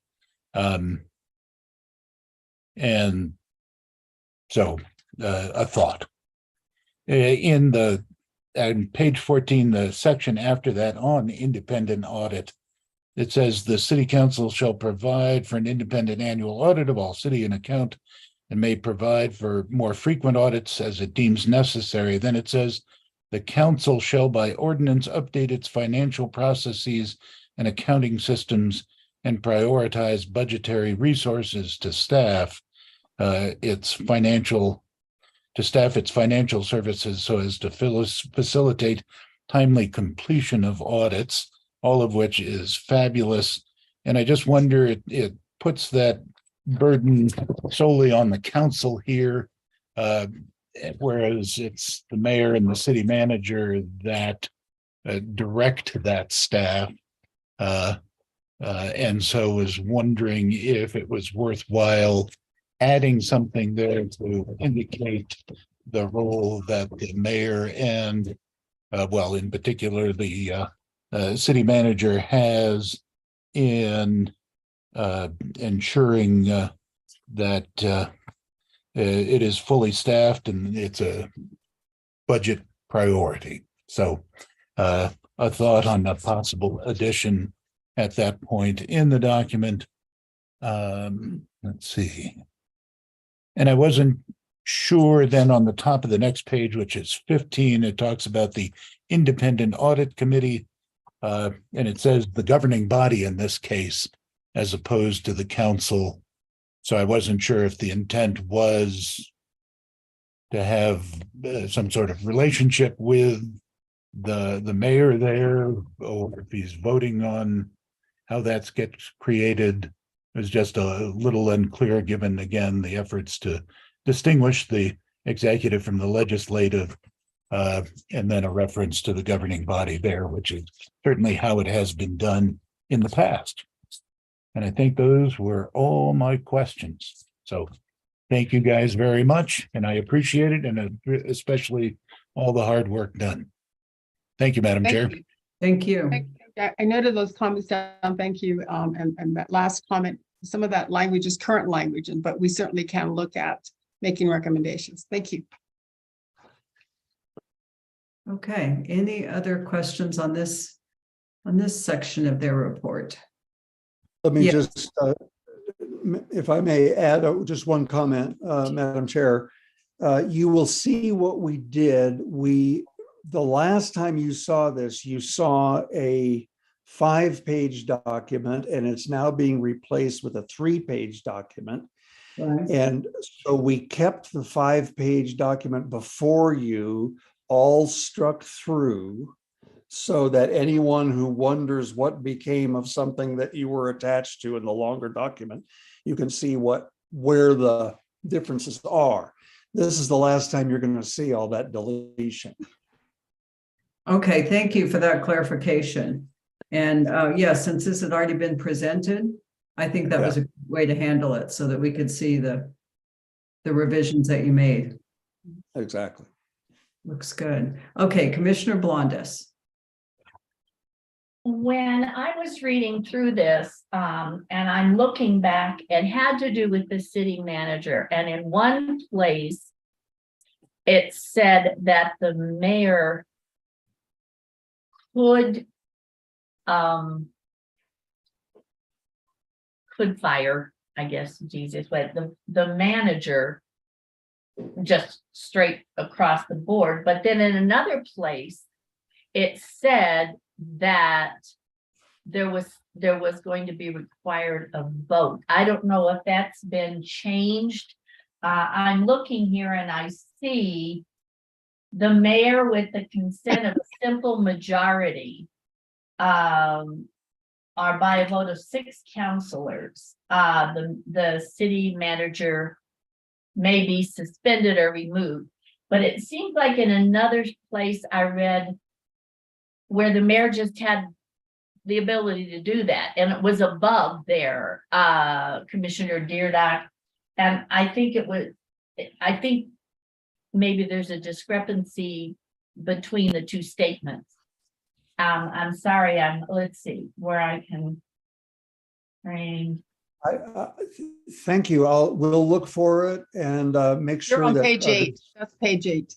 And so a thought. In the page 14, the section after that on independent audit, it says the city council shall provide for an independent annual audit of all city and account and may provide for more frequent audits as it deems necessary. Then it says the council shall by ordinance update its financial processes and accounting systems and prioritize budgetary resources to staff its financial services so as to facilitate timely completion of audits, all of which is fabulous. And I just wonder, it puts that burden solely on the council here, whereas it's the mayor and the city manager that direct that staff. And so was wondering if it was worthwhile adding something there to indicate the role that the mayor and, well, in particular, the city manager has in ensuring that it is fully staffed and it's a budget priority. So a thought on a possible addition at that point in the document. Let's see. And I wasn't sure then on the top of the next page, which is 15, it talks about the Independent Audit Committee. And it says the governing body in this case, as opposed to the council. So I wasn't sure if the intent was to have some sort of relationship with the mayor there, or if he's voting on how that gets created. It was just a little unclear, given again the efforts to distinguish the executive from the legislative, and then a reference to the governing body there, which is certainly how it has been done in the past. And I think those were all my questions. So thank you guys very much, and I appreciate it, and especially all the hard work done. Thank you, Madam Chair. Thank you. I noted those comments down. Thank you. And that last comment, some of that language is current language, but we certainly can look at making recommendations. Thank you. Okay, any other questions on this section of their report? Let me Yes. just, if I may add just one comment, Madam Chair. You will see what we did. The last time you saw this, you saw a 5-page document, and it's now being replaced with a 3-page document. Right. And so we kept the 5-page document before you all struck through, so that anyone who wonders what became of something that you were attached to in the longer document, you can see where the differences are. This is the last time you're going to see all that deletion. Okay, thank you for that clarification. And yes, since this had already been presented, I think that was a good way to handle it so that we could see the revisions that you made. Exactly. Looks good. Okay, Commissioner Blondes. When I was reading through this, and I'm looking back, it had to do with the city manager. And in one place, it said that the mayor could fire, I guess, Jesus, but the manager just straight across the board. But then in another place, it said that there was going to be required a vote. I don't know if that's been changed. I'm looking here and I see the mayor with the consent of a simple majority are by a vote of 6 councilors. The city manager may be suspended or removed. But it seems like in another place I read where the mayor just had the ability to do that, and it was above their Commissioner Deardock. And I think maybe there's a discrepancy between the two statements. I'm sorry, let's see where I can. Thank you. We'll look for it and make sure You're on that. page 8. That's page 8.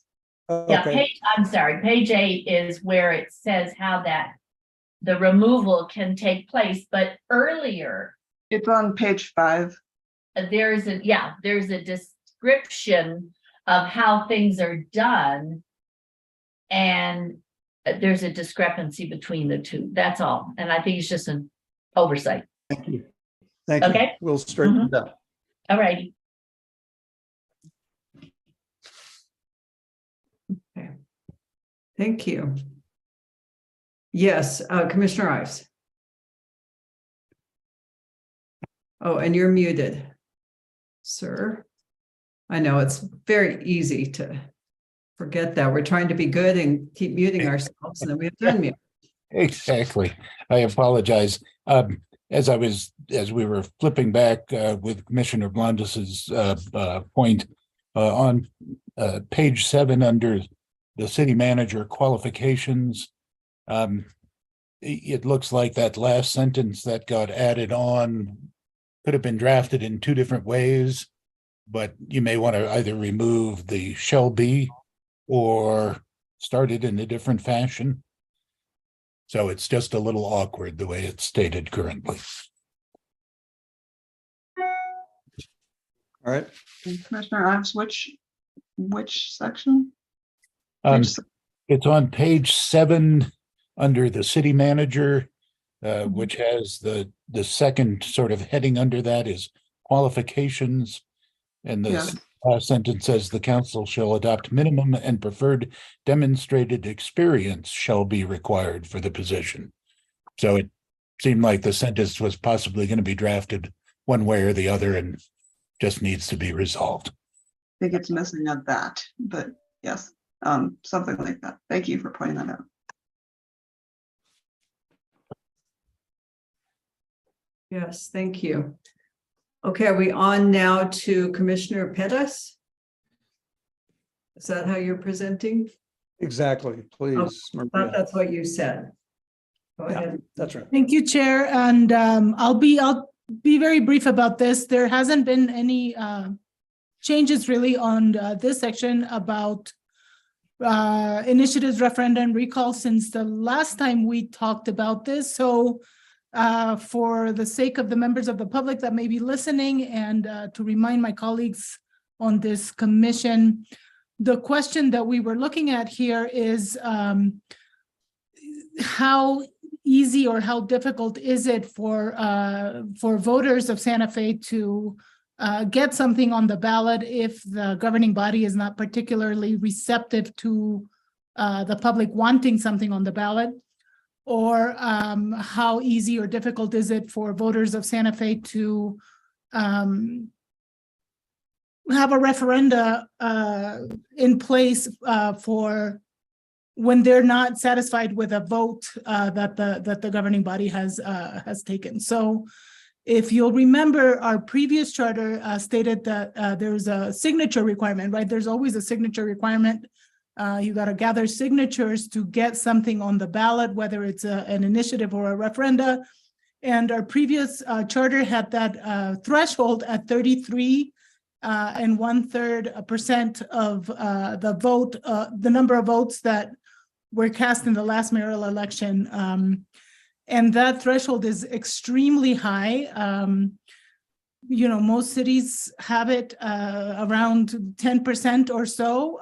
Yeah, Okay, I'm sorry, page 8 is where it says how that the removal can take place, but earlier It's on page 5. there's a description of how things are done. And there's a discrepancy between the two, that's all. And I think it's just an oversight. thank you. Thank you. Okay. We'll straighten it out. All righty. Thank you. Yes, Commissioner Ives. Oh, and you're muted, sir. I know it's very easy to forget that. We're trying to be good and keep muting ourselves, and then we have to unmute. Exactly. I apologize. As we were flipping back with Commissioner Blondus's point on page 7 under the city manager qualifications, it looks like that last sentence that got added on could have been drafted in 2 different ways, but you may want to either remove the shall be or start it in a different fashion. So it's just a little awkward the way it's stated currently. All right. Commissioner Ives, which section? Um, Page It's on page 7 under the city manager, which has the second sort of heading under that is qualifications. And the Yeah. last sentence says the council shall adopt minimum and preferred demonstrated experience shall be required for the position. So it seemed like the sentence was possibly going to be drafted one way or the other and just needs to be resolved. I think it's missing at that, but yes, something like that. Thank you for pointing that out. Yes, thank you. Okay, are we on now to Commissioner Pettis? Is that how you're presenting? Exactly, please. I Maria. thought that's what you said. Go Yeah, ahead. that's right. Thank you, Chair. And I'll be very brief about this. There hasn't been any changes really on this section about initiatives, referendum, recall since the last time we talked about this. So for the sake of the members of the public that may be listening and to remind my colleagues on this commission, the question that we were looking at here is how easy or how difficult is it for voters of Santa Fe to get something on the ballot if the governing body is not particularly receptive to the public wanting something on the ballot? Or how easy or difficult is it for voters of Santa Fe to have a referenda in place for when they're not satisfied with a vote that the governing body has taken. So if you'll remember, our previous charter stated that there's a signature requirement, right? There's always a signature requirement. You got to gather signatures to get something on the ballot, whether it's an initiative or a referenda. And our previous charter had that threshold at 33 and 1/3% of the vote, the number of votes that were cast in the last mayoral election. And that threshold is extremely high. You know, most cities have it around 10% or so.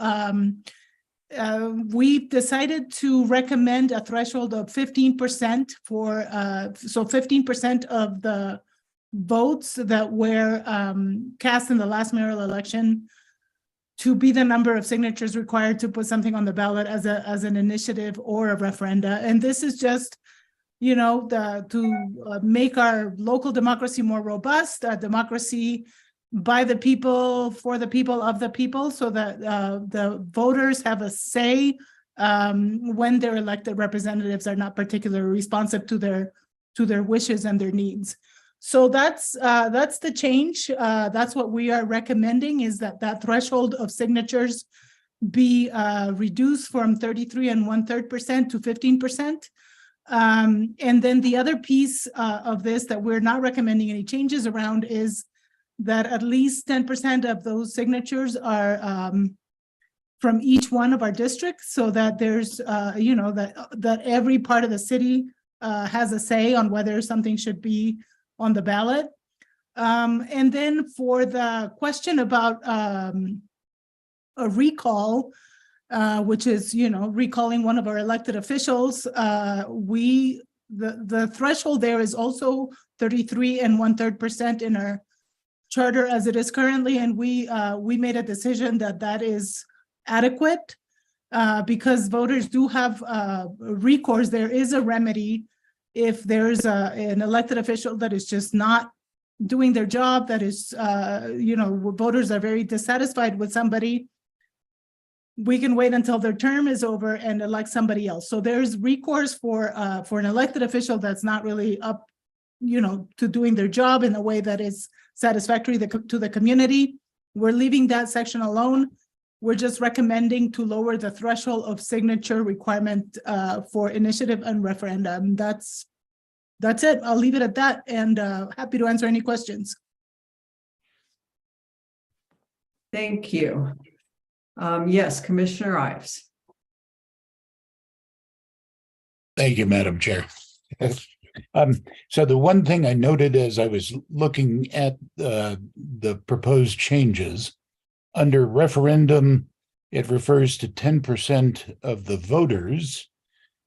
We decided to recommend a threshold of 15% for, so 15% of the votes that were cast in the last mayoral election to be the number of signatures required to put something on the ballot as an initiative or a referenda. And this is just to make our local democracy more robust, democracy by the people, for the people, of the people, so that the voters have a say when their elected representatives are not particularly responsive to their wishes and their needs. So that's the change. That's what we are recommending, is that threshold of signatures be reduced from 33 1/3% to 15%. And then the other piece of this that we're not recommending any changes around is that at least 10% of those signatures are from each one of our districts, so that there's, that every part of the city has a say on whether something should be on the ballot. And then for the question about a recall, which is, recalling one of our elected officials, the threshold there is also 33 1/3% in our charter as it is currently, and we made a decision that is adequate because voters do have recourse. There is a remedy if there's an elected official that is just not doing their job, that is, voters are very dissatisfied with somebody. We can wait until their term is over and elect somebody else. So there's recourse for an elected official that's not really up, to doing their job in a way that is satisfactory to the community. We're leaving that section alone. We're just recommending to lower the threshold of signature requirement for initiative and referendum. That's it. I'll leave it at that, and happy to answer any questions. Thank you. Yes, Commissioner Ives. Thank you, Madam Chair. So the one thing I noted as I was looking at the proposed changes, under referendum, it refers to 10% of the voters.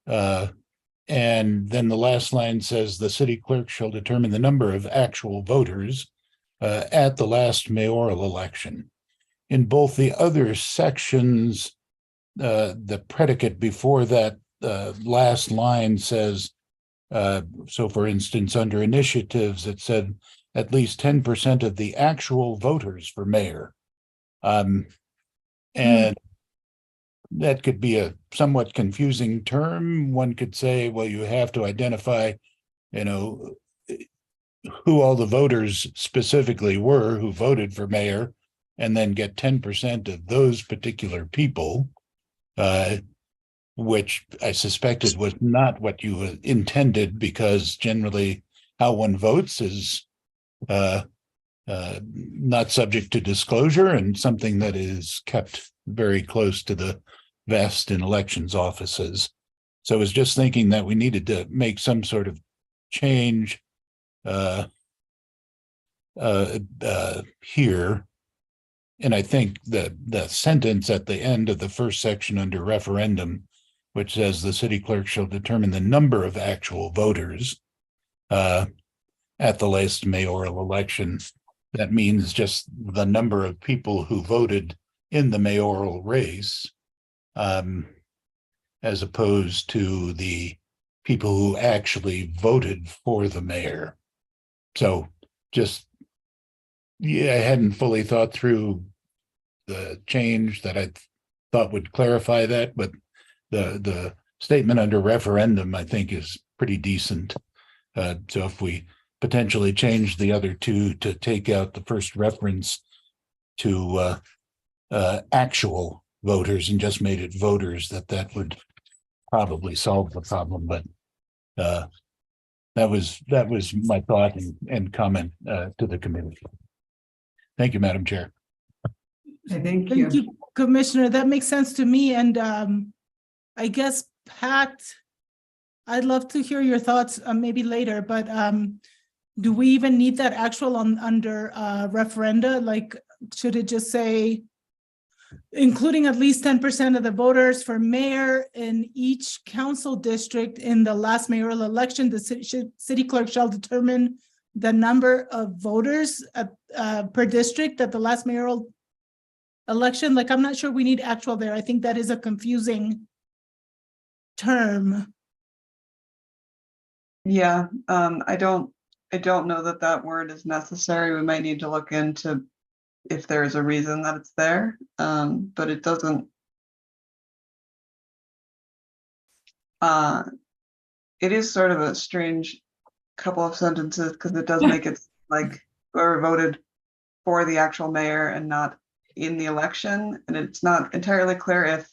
And then the last line says the city clerk shall determine the number of actual voters at the last mayoral election. In both the other sections, the predicate before that last line says, so for instance, under initiatives, it said at least 10% of the actual voters for mayor. And that could be a somewhat confusing term. One could say, well, you have to identify, who all the voters specifically were who voted for mayor, and then get 10% of those particular people, which I suspected was not what you intended, because generally how one votes is not subject to disclosure and something that is kept very close to the vest in elections offices. So I was just thinking that we needed to make some sort of change here. And I think that the sentence at the end of the first section under referendum, which says the city clerk shall determine the number of actual voters at the last mayoral election, that means just the number of people who voted in the mayoral race, as opposed to the people who actually voted for the mayor. So just, I hadn't fully thought through the change that I thought would clarify that, but the statement under referendum, I think, is pretty decent. So if we potentially change the other two to take out the first reference to actual voters and just made it voters, that would probably solve the problem. But that was my thought and comment to the committee. Thank you, Madam Chair. Thank Thank you, Commissioner. That makes sense to me. And I guess, Pat, I'd love to hear your thoughts maybe later, but do we even need that actual under referenda? Like, should it just say, including at least 10% of the voters for mayor in each council district in the last mayoral election, the city clerk shall determine the number of voters per district at the last mayoral election? Like, I'm not sure we need actual there. I think that is a confusing term. Yeah, I don't know that that word is necessary. We might need to look into if there's a reason that it's there, but it doesn't. It is sort of a strange couple of sentences because it does make it like whoever voted for the actual mayor and not in the election, and it's not entirely clear if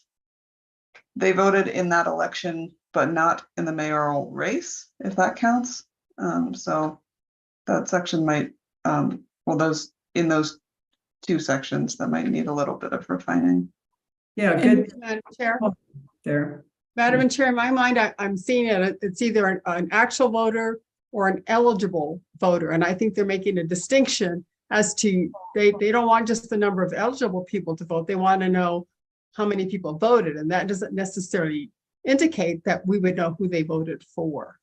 they voted in that election but not in the mayoral race, if that counts. So that section might, well, those two sections that might need a little bit of refining. Yeah, good Madam Chair, there. Madam Chair, in my mind, I'm seeing it, it's either an actual voter or an eligible voter. And I think they're making a distinction as to, they don't want just the number of eligible people to vote. They want to know how many people voted. And that doesn't necessarily indicate that we would know who they voted for.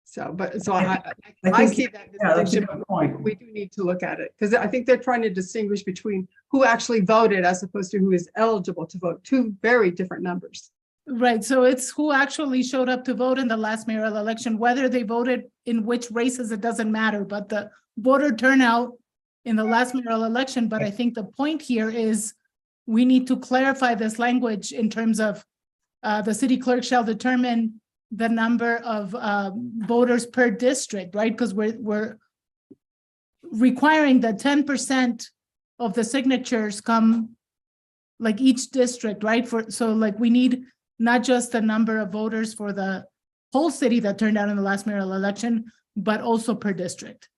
So, but so I think- see that Yeah, that's a distinction, good but point. we do need to look at it because I think they're trying to distinguish between who actually voted as opposed to who is eligible to vote. Two very different numbers. Right, so it's who actually showed up to vote in the last mayoral election, whether they voted in which races, it doesn't matter, but the voter turnout in the last mayoral election. But I think the point here is we need to clarify this language in terms of the city clerk shall determine the number of voters per district, right? Because we're requiring that 10% of the signatures come like each district, right? So like we need not just the number of voters for the whole city that turned out in the last mayoral election, but also per district.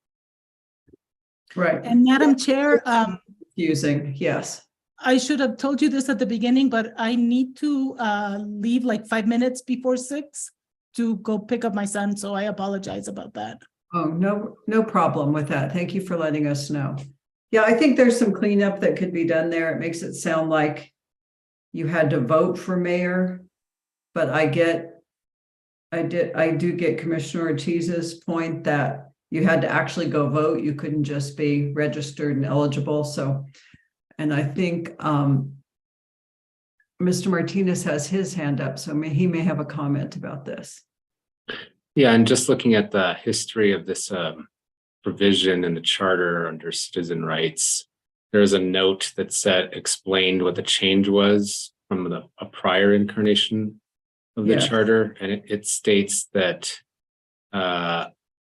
Right. And Madam Chair, Confusing, yes. I should have told you this at the beginning, but I need to leave like 5 minutes before 6 to go pick up my son, so I apologize about that. Oh, no problem with that. Thank you for letting us know. Yeah, I think there's some cleanup that could be done there. It makes it sound like you had to vote for mayor, but I do get Commissioner Ortiz's point that you had to actually go vote. You couldn't just be registered and eligible. So, and I think Mr. Martinez has his hand up, so he may have a comment about this. Yeah, and just looking at the history of this provision in the charter under citizen rights, there's a note that explained what the change was from a prior incarnation of the charter, and it states that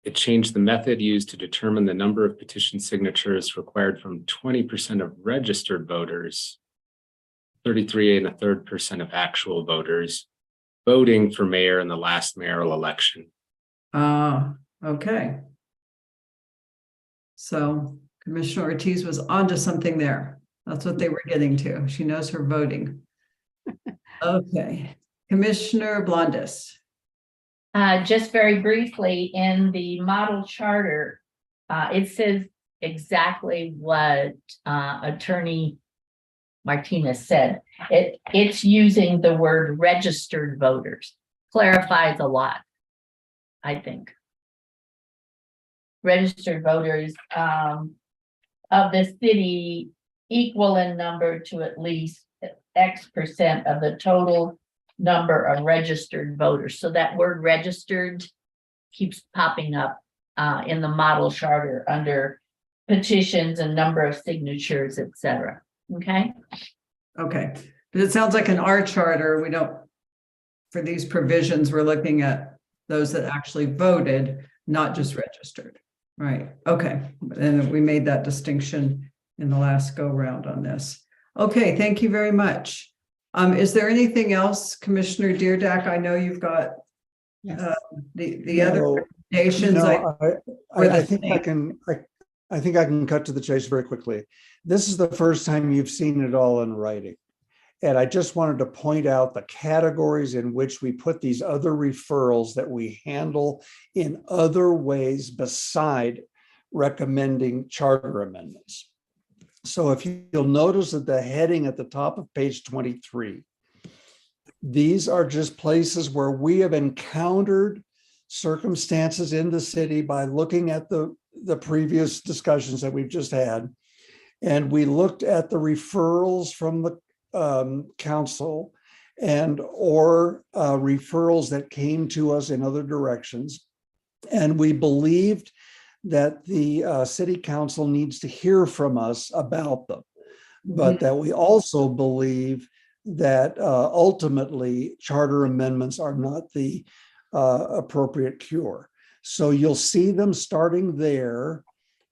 it changed the method used to determine the number of petition signatures required from 20% of registered voters, 33 1/3% of actual voters voting for mayor in the last mayoral election. Okay. So Commissioner Ortiz was onto something there. That's what they were getting to. She knows her voting. Okay, Commissioner Blondis. Just very briefly, in the model charter, it says exactly what Attorney Martinez said. It's using the word registered voters. Clarifies a lot, I think. Registered voters of the city equal in number to at least X% of the total number of registered voters. So that word registered keeps popping up in the model charter under petitions and number of signatures, etc. Okay. Okay, but it sounds like in our charter, we don't, for these provisions, we're looking at those that actually voted, not just registered. Right, okay, and we made that distinction in the last go round on this. Okay, thank you very much. Is there anything else, Commissioner Deerdak? I know you've got the other recommendations. I think I can cut to the chase very quickly. This is the first time you've seen it all in writing. And I just wanted to point out the categories in which we put these other referrals that we handle in other ways beside recommending charter amendments. So if you'll notice that the heading at the top of page 23, these are just places where we have encountered circumstances in the city by looking at the previous discussions that we've just had. And we looked at the referrals from the council and or referrals that came to us in other directions. And we believed that the city council needs to hear from us about them, but that we also believe that ultimately charter amendments are not the appropriate cure. So you'll see them starting there,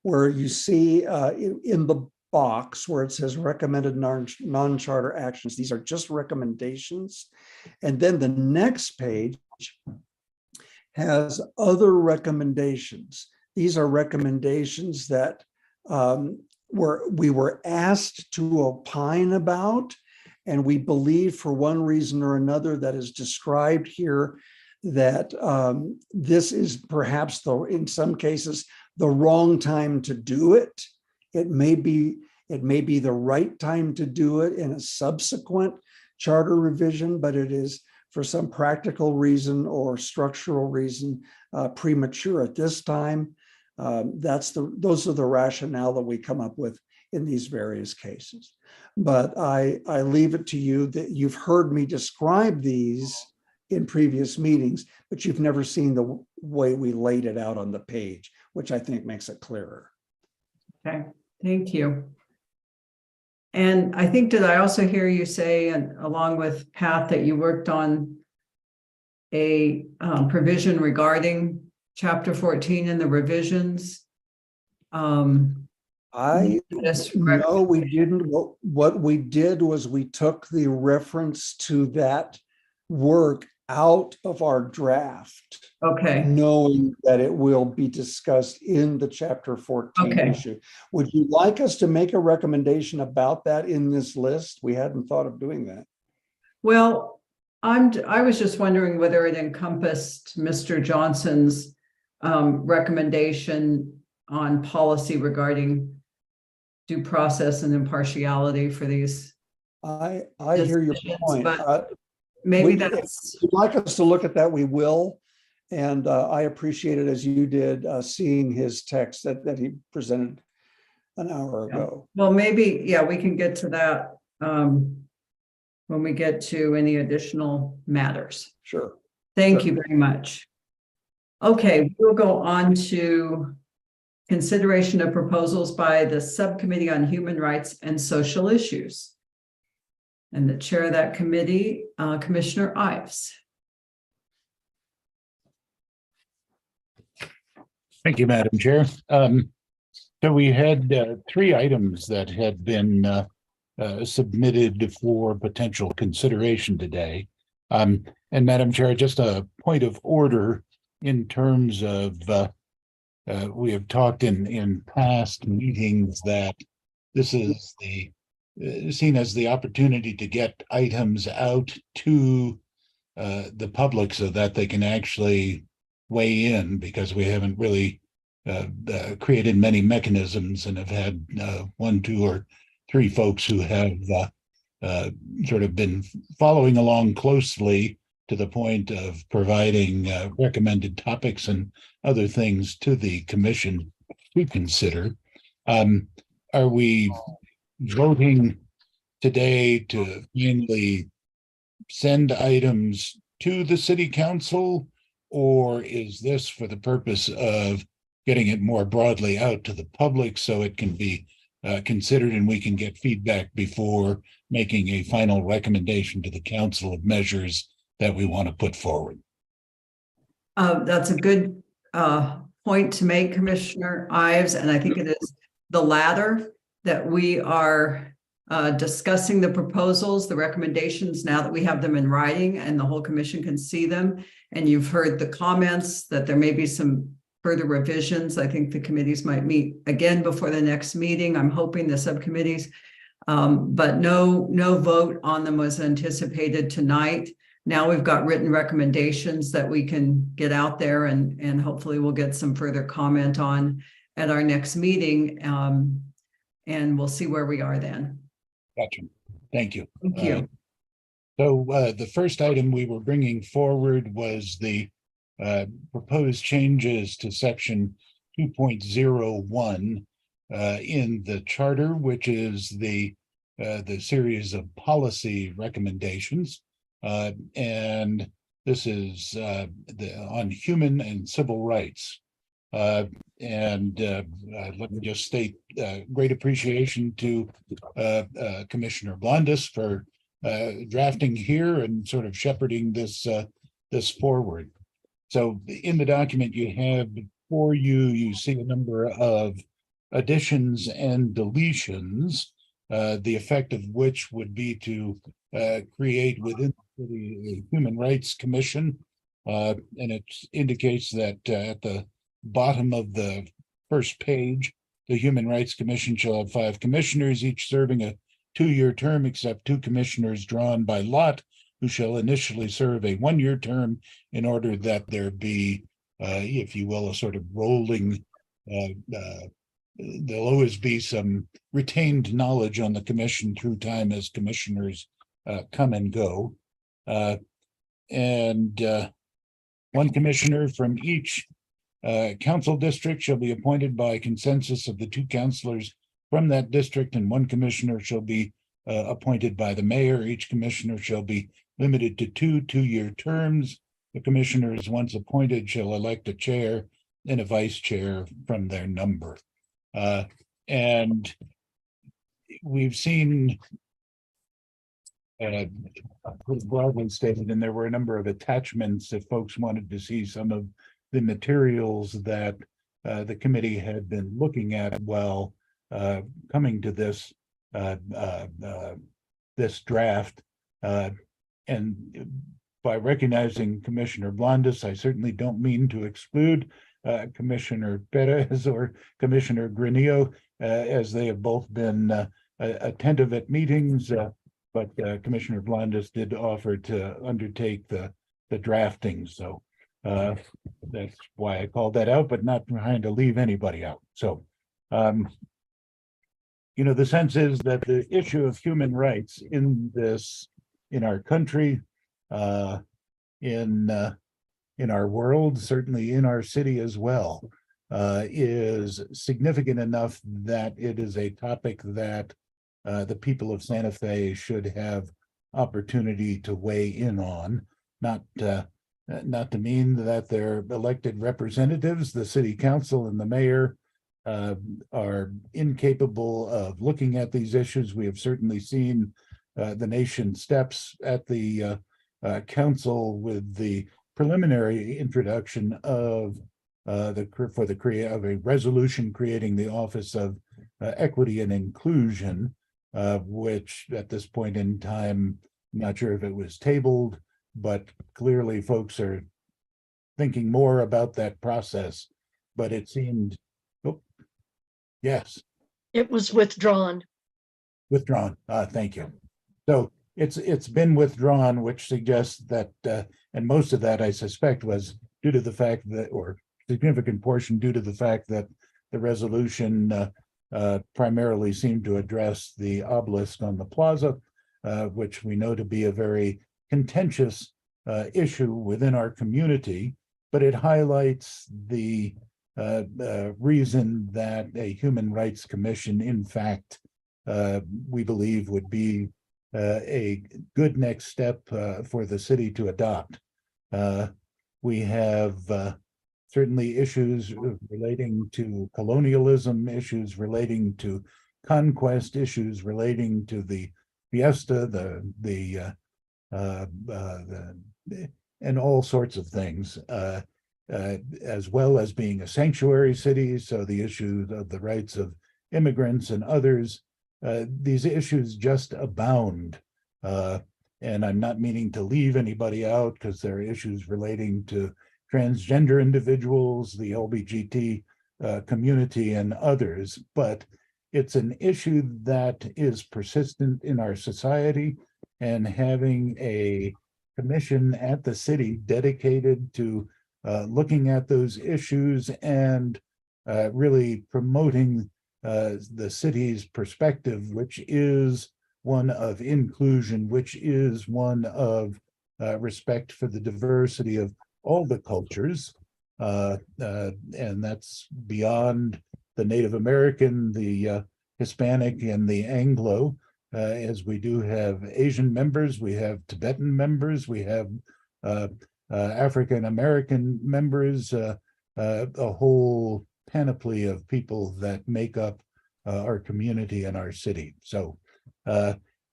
where you see in the box where it says recommended non-charter actions. These are just recommendations. And then the next page has other recommendations. These are recommendations that we were asked to opine about, and we believe for one reason or another that is described here that this is perhaps, in some cases, the wrong time to do it. It may be the right time to do it in a subsequent charter revision, but it is for some practical reason or structural reason premature at this time. Those are the rationale that we come up with in these various cases. But I leave it to you that you've heard me describe these in previous meetings, but you've never seen the way we laid it out on the page, which I think makes it clearer. Okay, thank you. And I think, did I also hear you say, and along with Pat, that you worked on a provision regarding Chapter 14 and the revisions? No, we didn't. What we did was we took the reference to that work out of our draft. Okay. Knowing that it will be discussed in the Chapter 14 issue. Would you like us to make a recommendation about that in this list? We hadn't thought of doing that. Well, I was just wondering whether it encompassed Mr. Johnson's recommendation on policy regarding due process and impartiality for these. I hear your point. Maybe if you'd like us to look at that, we will. And I appreciate it, as you did, seeing his text that he presented an hour ago. Well, maybe, yeah, we can get to that when we get to any additional matters. Sure. Thank you very much. Okay, we'll go on to consideration of proposals by the Subcommittee on Human Rights and Social Issues. And the chair of that committee, Commissioner Ives. Thank you, Madam Chair. So we had 3 items that had been submitted for potential consideration today. And Madam Chair, just a point of order in terms of we have talked in past meetings that this is seen as the opportunity to get items out to the public so that they can actually weigh in, because we haven't really created many mechanisms and have had 1, 2, or 3 folks who have sort of been following along closely to the point of providing recommended topics and other things to the commission to consider. Are we voting today to mainly send items to the city council, or is this for the purpose of getting it more broadly out to the public so it can be considered and we can get feedback before making a final recommendation to the council of measures that we want to put forward? That's a good point to make, Commissioner Ives, and I think it is the latter, that we are discussing the proposals, the recommendations, now that we have them in writing and the whole commission can see them. And you've heard the comments that there may be some further revisions. I think the committees might meet again before the next meeting. I'm hoping the subcommittees, but no vote on them was anticipated tonight. Now we've got written recommendations that we can get out there, and hopefully we'll get some further comment on at our next meeting. And we'll see where we are then. Gotcha. Thank you. Thank you. So the first item we were bringing forward was the proposed changes to section 2.01 in the charter, which is the series of policy recommendations. And This is on human and civil rights. And let me just state great appreciation to Commissioner Blondis for drafting here and sort of shepherding this forward. So in the document you have before you, you see a number of additions and deletions, the effect of which would be to create within the Human Rights Commission. And it indicates that at the bottom of the first page, the Human Rights Commission shall have 5 commissioners, each serving a 2-year term, except 2 commissioners drawn by lot, who shall initially serve a 1-year term in order that there be, if you will, a sort of rolling, there'll always be some retained knowledge on the commission through time as commissioners come and go. And 1 commissioner from each council district shall be appointed by consensus of the 2 councilors from that district, and 1 commissioner shall be appointed by the mayor. Each commissioner shall be limited to 2 2-year terms. The commissioners, once appointed, shall elect a chair and a vice chair from their number. And we've seen broadly stated, and there were a number of attachments if folks wanted to see some of the materials that the committee had been looking at while coming to this this draft. And by recognizing Commissioner Blondis, I certainly don't mean to exclude Commissioner Perez or Commissioner Granillo, as they have both been attentive at meetings, but Commissioner Blondis did offer to undertake the drafting. So that's why I called that out, but not trying to leave anybody out. So, you know, the sense is that the issue of human rights in our country, in our world, certainly in our city as well, is significant enough that it is a topic that the people of Santa Fe should have opportunity to weigh in on, not to mean that their elected representatives, the city council and the mayor, are incapable of looking at these issues. We have certainly seen the nation steps at the council with the preliminary introduction of a resolution creating the Office of Equity and Inclusion, which at this point in time, I'm not sure if it was tabled, but clearly folks are thinking more about that process. But it seemed, yes. It was withdrawn. Withdrawn. Thank you. So it's been withdrawn, which suggests that, and most of that I suspect was due to the fact that, or significant portion due to the fact that the resolution primarily seemed to address the obelisk on the plaza, which we know to be a very contentious issue within our community, but it highlights the reason that a Human Rights Commission, in fact, we believe would be a good next step for the city to adopt. We have certainly issues relating to colonialism, issues relating to conquest, issues relating to the fiesta, and all sorts of things, as well as being a sanctuary city. So the issue of the rights of immigrants and others, these issues just abound. And I'm not meaning to leave anybody out, because there are issues relating to transgender individuals, the LBGT community, and others, but it's an issue that is persistent in our society, and having a commission at the city dedicated to looking at those issues and really promoting the city's perspective, which is one of inclusion, which is one of respect for the diversity of all the cultures, and that's beyond the Native American, the Hispanic, and the Anglo, as we do have Asian members, we have Tibetan members, we have African American members, a whole panoply of people that make up our community and our city. So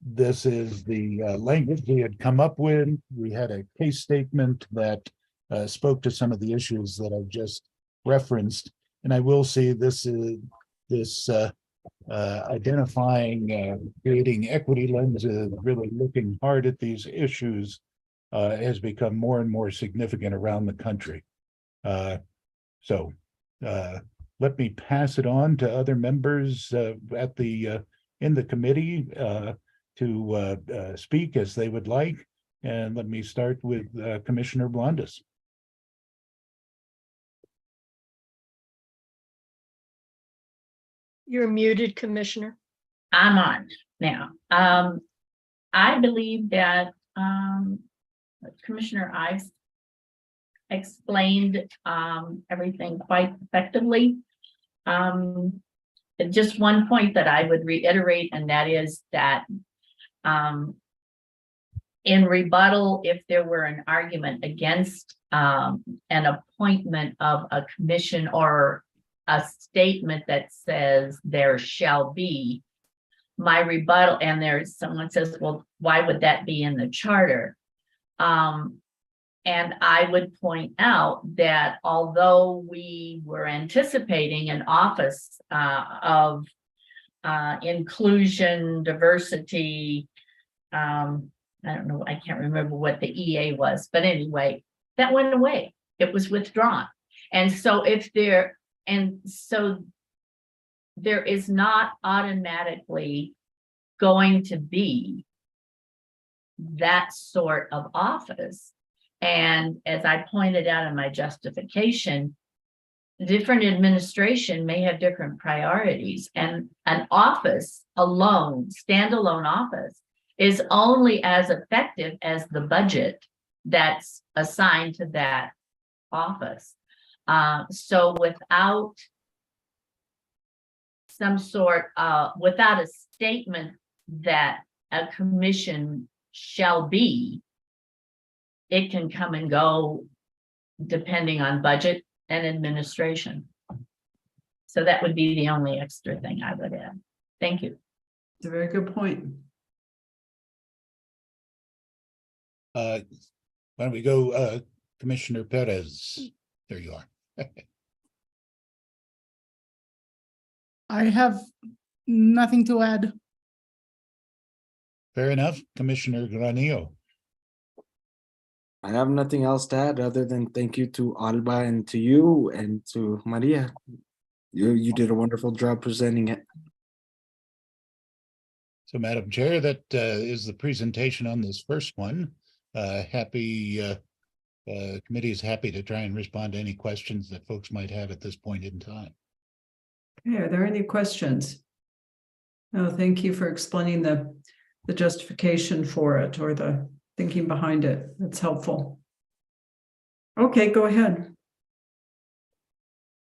this is the language we had come up with. We had a case statement that spoke to some of the issues that I've just referenced. And I will say this is identifying, creating equity lenses, really looking hard at these issues has become more and more significant around the country. So let me pass it on to other members at the in the committee to speak as they would like. And let me start with Commissioner Blondis. You're muted, Commissioner. I'm on now. I believe that Commissioner Ives explained everything quite effectively. Just one point that I would reiterate, and that is that in rebuttal, if there were an argument against an appointment of a commission or a statement that says there shall be, my rebuttal, and there's someone says, well, why would that be in the charter? And I would point out that although we were anticipating an office of inclusion, diversity, I don't know, I can't remember what the EA was, but anyway, that went away. It was withdrawn. And so there is not automatically going to be that sort of office. And as I pointed out in my justification, different administration may have different priorities, and an office alone, standalone office, is only as effective as the budget that's assigned to that office. So without some sort of, without a statement that a commission shall be, it can come and go depending on budget and administration. So that would be the only extra thing I would add. Thank you. It's a very good point. Why don't we go, Commissioner Perez? There you are. I have nothing to add. Fair enough, Commissioner Granillo. I have nothing else to add other than thank you to Alba and to you and to Maria. You did a wonderful job presenting it. So, Madam Chair, that is the presentation on this first one. Committee is happy to try and respond to any questions that folks might have at this point in time. Okay, are there any questions? No, thank you for explaining the justification for it or the thinking behind it. That's helpful. Okay, go ahead.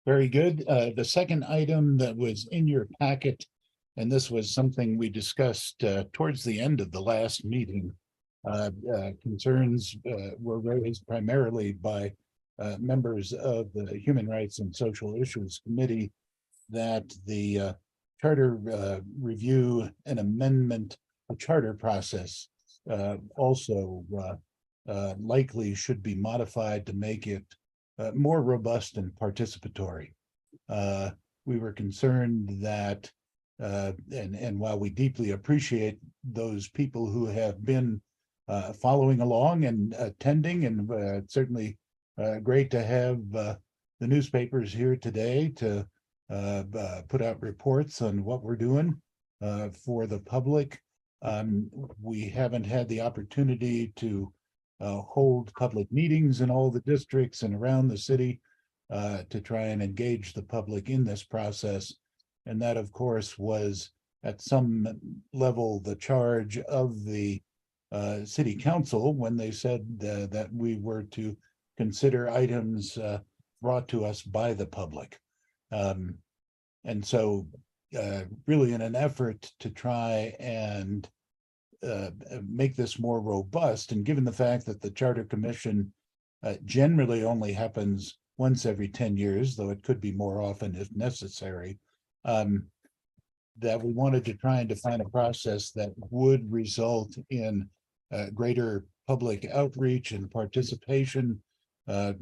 Very good. The second item that was in your packet, and this was something we discussed towards the end of the last meeting, concerns were raised primarily by members of the Human Rights and Social Issues Committee that the charter review and amendment, the charter process also likely should be modified to make it more robust and participatory. We were concerned that, and while we deeply appreciate those people who have been following along and attending, and certainly great to have the newspapers here today to put out reports on what we're doing for the public. We haven't had the opportunity to hold public meetings in all the districts and around the city to try and engage the public in this process. And that, of course, was at some level the charge of the city council when they said that we were to consider items brought to us by the public. And so really in an effort to try and make this more robust, and given the fact that the Charter Commission generally only happens once every 10 years, though it could be more often if necessary. That we wanted to try and define a process that would result in greater public outreach and participation. I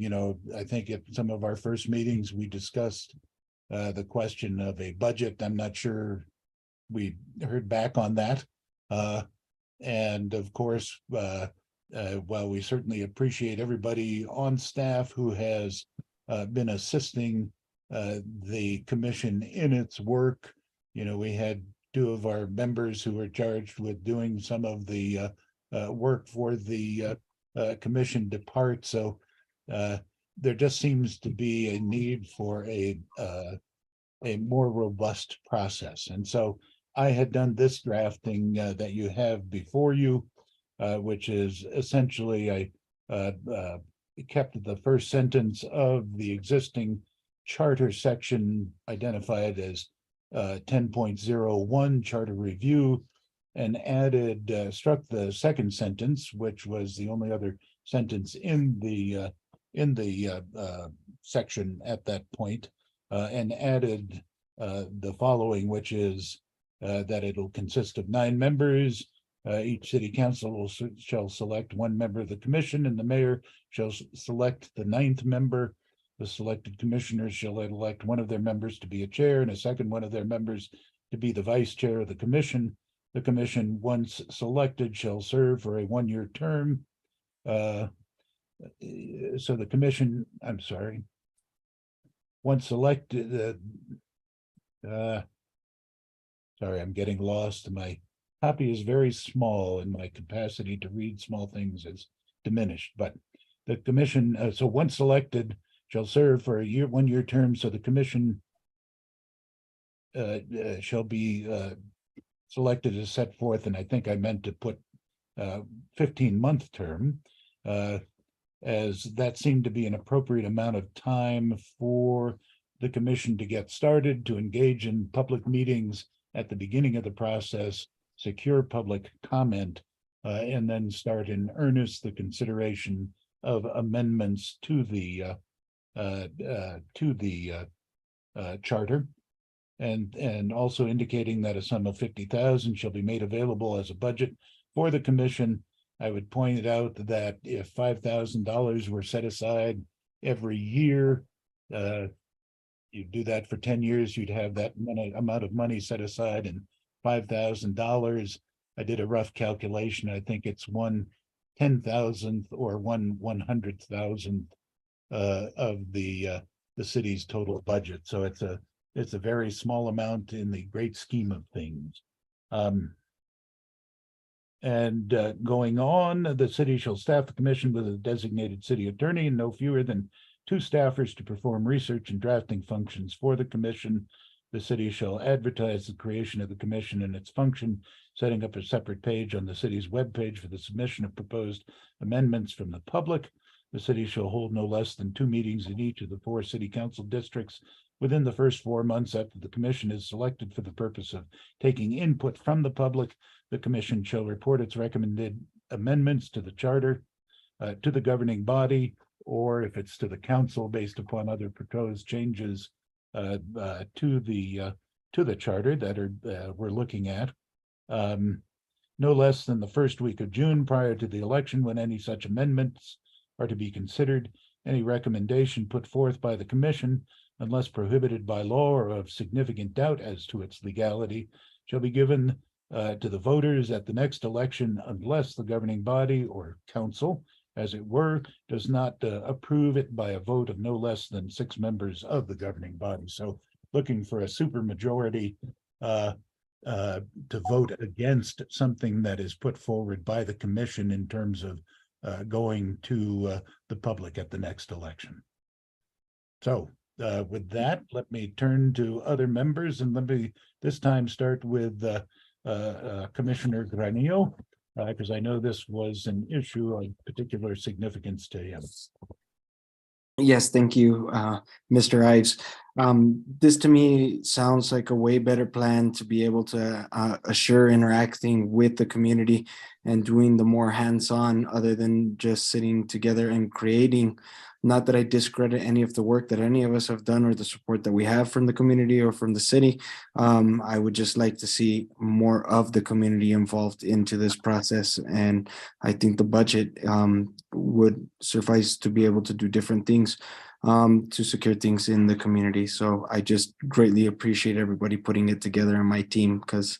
think at some of our first meetings, we discussed the question of a budget. I'm not sure we heard back on that. And of course, while we certainly appreciate everybody on staff who has been assisting the commission in its work, we had two of our members who were charged with doing some of the work for the commission depart. So there just seems to be a need for a more robust process. And so I had done this drafting that you have before you, which is essentially I kept the first sentence of the existing charter section identified as 10.01 charter review, and added struck the second sentence, which was the only other sentence in the section at that point, and added the following, which is that it'll consist of 9 members. Each city council shall select 1 member of the commission, and the mayor shall select the 9th member. The selected commissioners shall elect 1 of their members to be a chair and a second one of their members to be the vice chair of the commission. The commission, once selected, shall serve for a 1-year term. So the commission, I'm sorry, once selected, sorry, I'm getting lost. My copy is very small and my capacity to read small things is diminished, but the commission, so once selected, shall serve for a 1-year term. So the commission shall be selected as set forth, and I think I meant to put 15-month term, as that seemed to be an appropriate amount of time for the commission to get started, to engage in public meetings at the beginning of the process, secure public comment, and then start in earnest the consideration of amendments to the charter, and also indicating that a sum of 50,000 shall be made available as a budget for the commission. I would point out that if $5,000 were set aside every year, you do that for 10 years, you'd have that amount of money set aside, and $5,000. I did a rough calculation. I think it's 1/10,000th or 1/100,000th of the city's total budget. So it's a very small amount in the great scheme of things. Going on, the city shall staff the commission with a designated city attorney and no fewer than 2 staffers to perform research and drafting functions for the commission. The city shall advertise the creation of the commission and its function, setting up a separate page on the city's webpage for the submission of proposed amendments from the public. The city shall hold no less than 2 meetings in each of the 4 city council districts within the first 4 months after the commission is selected for the purpose of taking input from the public. The commission shall report its recommended amendments to the charter, to the governing body, or if it's to the council based upon other proposed changes to the charter that we're looking at. No less than the first week of June prior to the election, when any such amendments are to be considered. Any recommendation put forth by the commission, unless prohibited by law or of significant doubt as to its legality, shall be given to the voters at the next election, unless the governing body or council, as it were, does not approve it by a vote of no less than 6 members of the governing body. So looking for a supermajority to vote against something that is put forward by the commission in terms of going to the public at the next election. So with that, let me turn to other members, and let me this time start with Commissioner Granillo, because I know this was an issue of particular significance to him. Yes, thank you, Mr. Ives. This to me sounds like a way better plan to be able to assure interacting with the community and doing the more hands-on other than just sitting together and creating. Not that I discredit any of the work that any of us have done or the support that we have from the community or from the city. I would just like to see more of the community involved into this process. And I think the budget would suffice to be able to do different things to secure things in the community. So I just greatly appreciate everybody putting it together in my team, because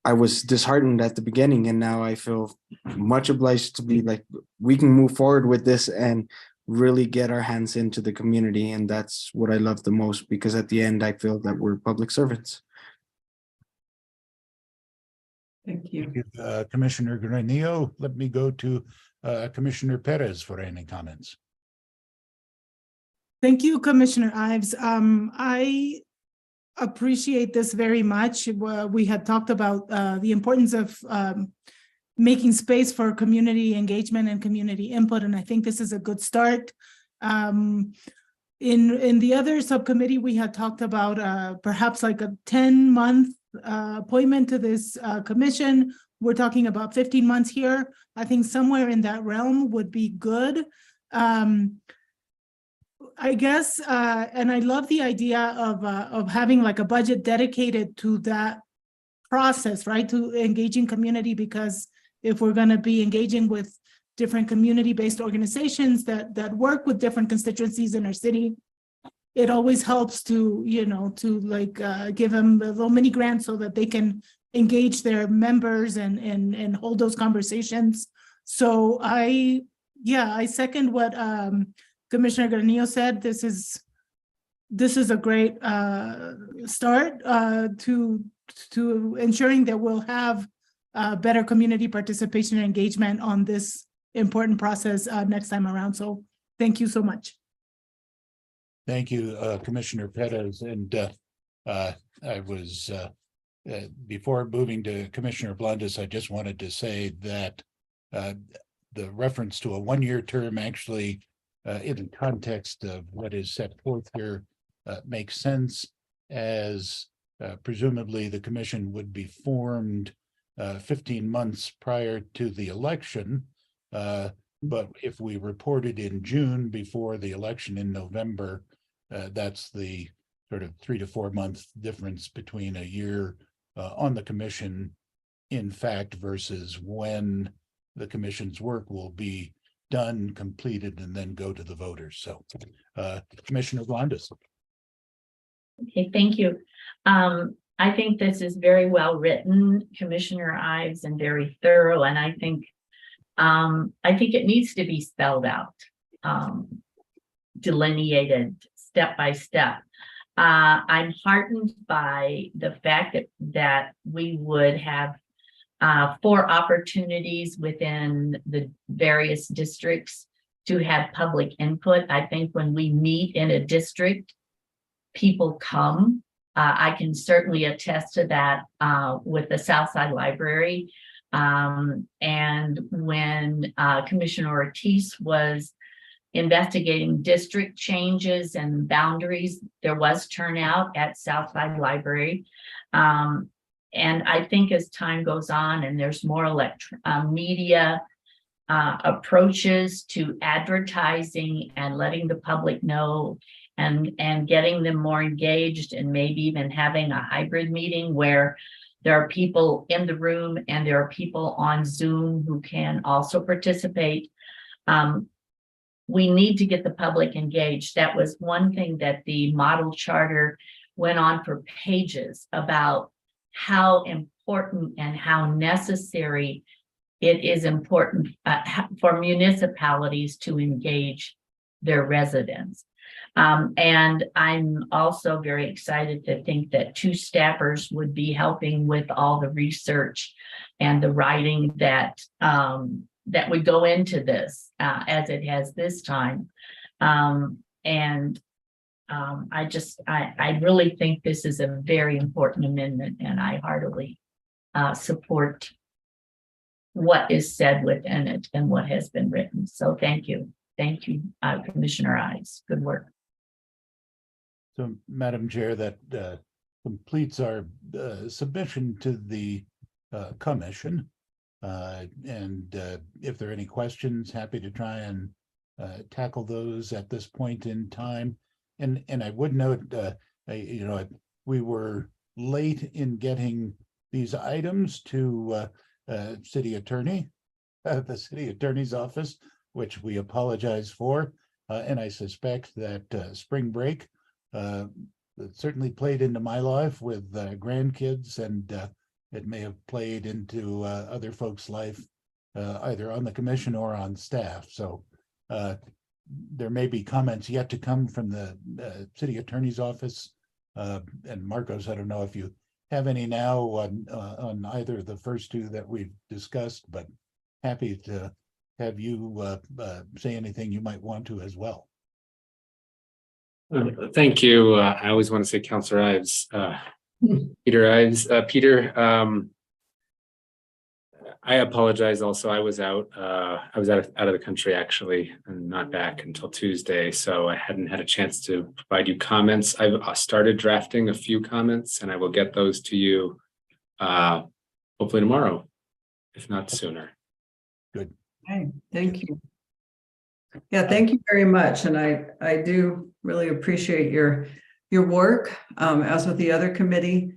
I was disheartened at the beginning, and now I feel much obliged to be like, we can move forward with this and really get our hands into the community. And that's what I love the most, because at the end, I feel that we're public servants. Thank you. Commissioner Granillo. Let me go to Commissioner Perez for any comments. Thank you, Commissioner Ives. I appreciate this very much. We had talked about the importance of making space for community engagement and community input, and I think this is a good start. In the other subcommittee, we had talked about perhaps like a 10-month appointment to this commission. We're talking about 15 months here. I think somewhere in that realm would be good. I guess, and I love the idea of having like a budget dedicated to that process, right? To engaging community, because if we're going to be engaging with different community-based organizations that work with different constituencies in our city, it always helps to, you know, to like give them a little mini grant so that they can engage their members and hold those conversations. So I second what Commissioner Granillo said. This is a great start to ensuring that we'll have better community participation and engagement on this important process next time around. So thank you so much. Thank you, Commissioner Perez. And I was, before moving to Commissioner Blundes, I just wanted to say that the reference to a one-year term actually, in the context of what is set forth here, makes sense, as presumably the commission would be formed 15 months prior to the election. But if we reported in June before the election in November, that's the sort of 3 to 4 month difference between a year on the commission, in fact, versus when the commission's work will be done, completed, and then go to the voters. So Commissioner Blundes. Okay, thank you. I think this is very well written, Commissioner Ives, and very thorough. And I think it needs to be spelled out, delineated step by step. I'm heartened by the fact that we would have 4 opportunities within the various districts to have public input. I think when we meet in a district, people come. I can certainly attest to that with the Southside Library. And when Commissioner Ortiz was investigating district changes and boundaries, there was turnout at Southside Library. And I think as time goes on and there's more media approaches to advertising and letting the public know and getting them more engaged, and maybe even having a hybrid meeting where there are people in the room and there are people on Zoom who can also participate. We need to get the public engaged. That was one thing that the model charter went on for pages about how important and how necessary it is important for municipalities to engage their residents. And I'm also very excited to think that 2 staffers would be helping with all the research and the writing that would go into this as it has this time. I really think this is a very important amendment, and I heartily support what is said within it and what has been written. So thank you. Thank you, Commissioner Ives. Good work. So, Madam Chair, that completes our submission to the commission. And if there are any questions, happy to try and tackle those at this point in time. And I would note, we were late in getting these items to city attorney, the city attorney's office, which we apologize for. And I suspect that spring break certainly played into my life with grandkids, and it may have played into other folks' life, either on the commission or on staff. So there may be comments yet to come from the city attorney's office. And Marcos, I don't know if you have any now on either of the first two that we've discussed, but happy to have you say anything you might want to as well. Thank you. I always want to say Councilor Ives, Peter Ives. Peter, I apologize also. I was out of the country actually, and not back until Tuesday. So I hadn't had a chance to provide you comments. I've started drafting a few comments, and I will get those to you hopefully tomorrow, if not sooner. Good. Okay, thank you. Yeah, thank you very much. And I do really appreciate your work, as with the other committee.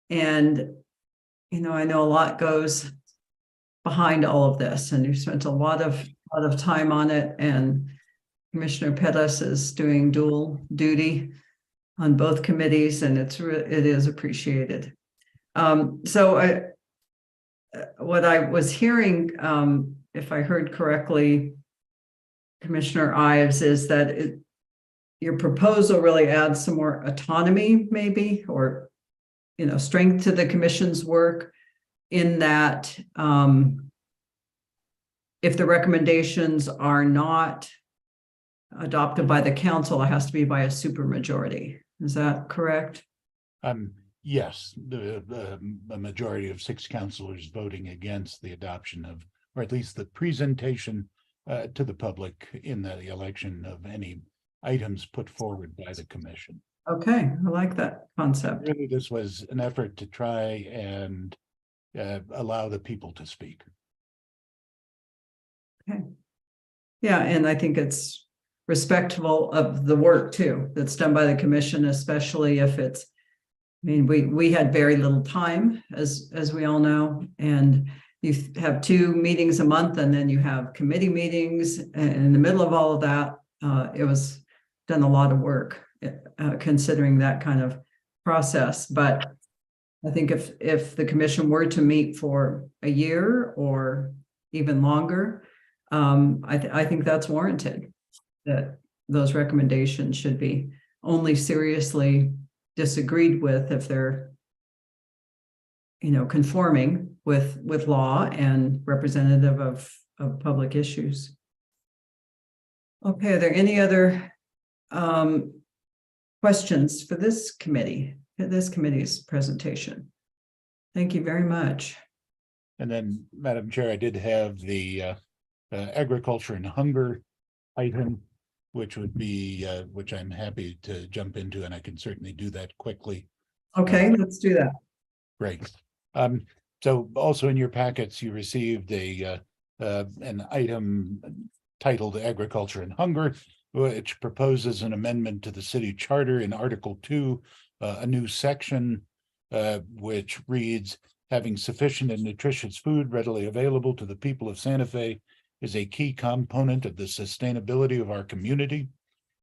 And, I know a lot goes behind all of this, and you spent a lot of time on it. And Commissioner Pettis is doing dual duty on both committees, and it is appreciated. So what I was hearing, if I heard correctly, Commissioner Ives, is that your proposal really adds some more autonomy, maybe, or strength to the commission's work, in that if the recommendations are not adopted by the council, it has to be by a supermajority. Is that correct? Yes, a majority of 6 councilors voting against the adoption of, or at least the presentation to the public in the election of any items put forward by the commission. Okay, I like that concept. Really, this was an effort to try and allow the people to speak. Okay. Yeah, and I think it's respectful of the work too that's done by the commission, especially if it's, we had very little time, as we all know, and you have 2 meetings a month, and then you have committee meetings, and in the middle of all of that, it was done a lot of work considering that kind of process. But I think if the commission were to meet for a year or even longer, I think that's warranted, that those recommendations should be only seriously disagreed with if they're conforming with law and representative of public issues. Okay, are there any other questions for this committee's presentation? Thank you very much. And then, Madam Chair, I did have the agriculture and hunger item, which would be which I'm happy to jump into, and I can certainly do that quickly. Okay, let's do that. Great. So also in your packets, you received an item titled Agriculture and Hunger, which proposes an amendment to the city charter in Article 2, a new section which reads, having sufficient and nutritious food readily available to the people of Santa Fe is a key component of the sustainability of our community.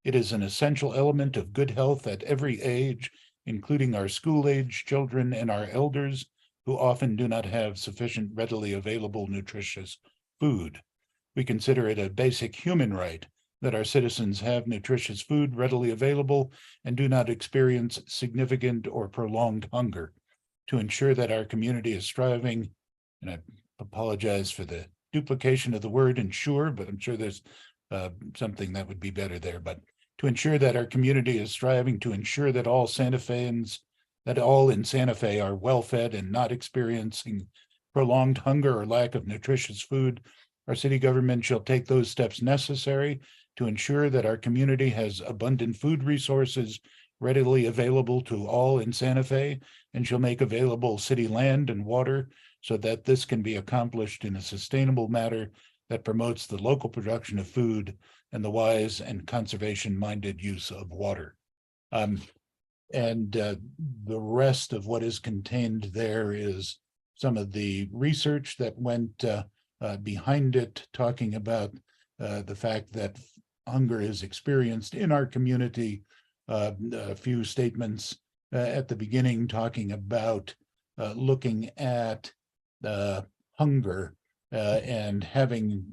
It is an essential element of good health at every age, including our school-age children and our elders, who often do not have sufficient readily available nutritious food. We consider it a basic human right that our citizens have nutritious food readily available and do not experience significant or prolonged hunger. To ensure that our community is striving, and I apologize for the duplication of the word ensure, but I'm sure there's something that would be better there, but to ensure that our community is striving to ensure that all in Santa Fe are well-fed and not experiencing prolonged hunger or lack of nutritious food, our city government shall take those steps necessary to ensure that our community has abundant food resources readily available to all in Santa Fe, and she'll make available city land and water so that this can be accomplished in a sustainable manner that promotes the local production of food and the wise and conservation-minded use of water. The rest of what is contained there is some of the research that went behind it, talking about the fact that hunger is experienced in our community. A few statements at the beginning talking about looking at hunger and having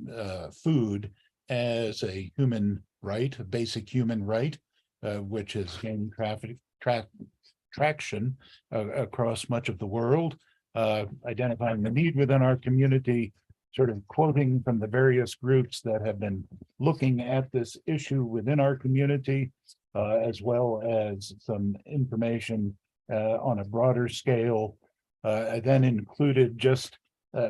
food as a human right, a basic human right, which has gained traction across much of the world, identifying the need within our community, sort of quoting from the various groups that have been looking at this issue within our community, as well as some information on a broader scale. I then included, just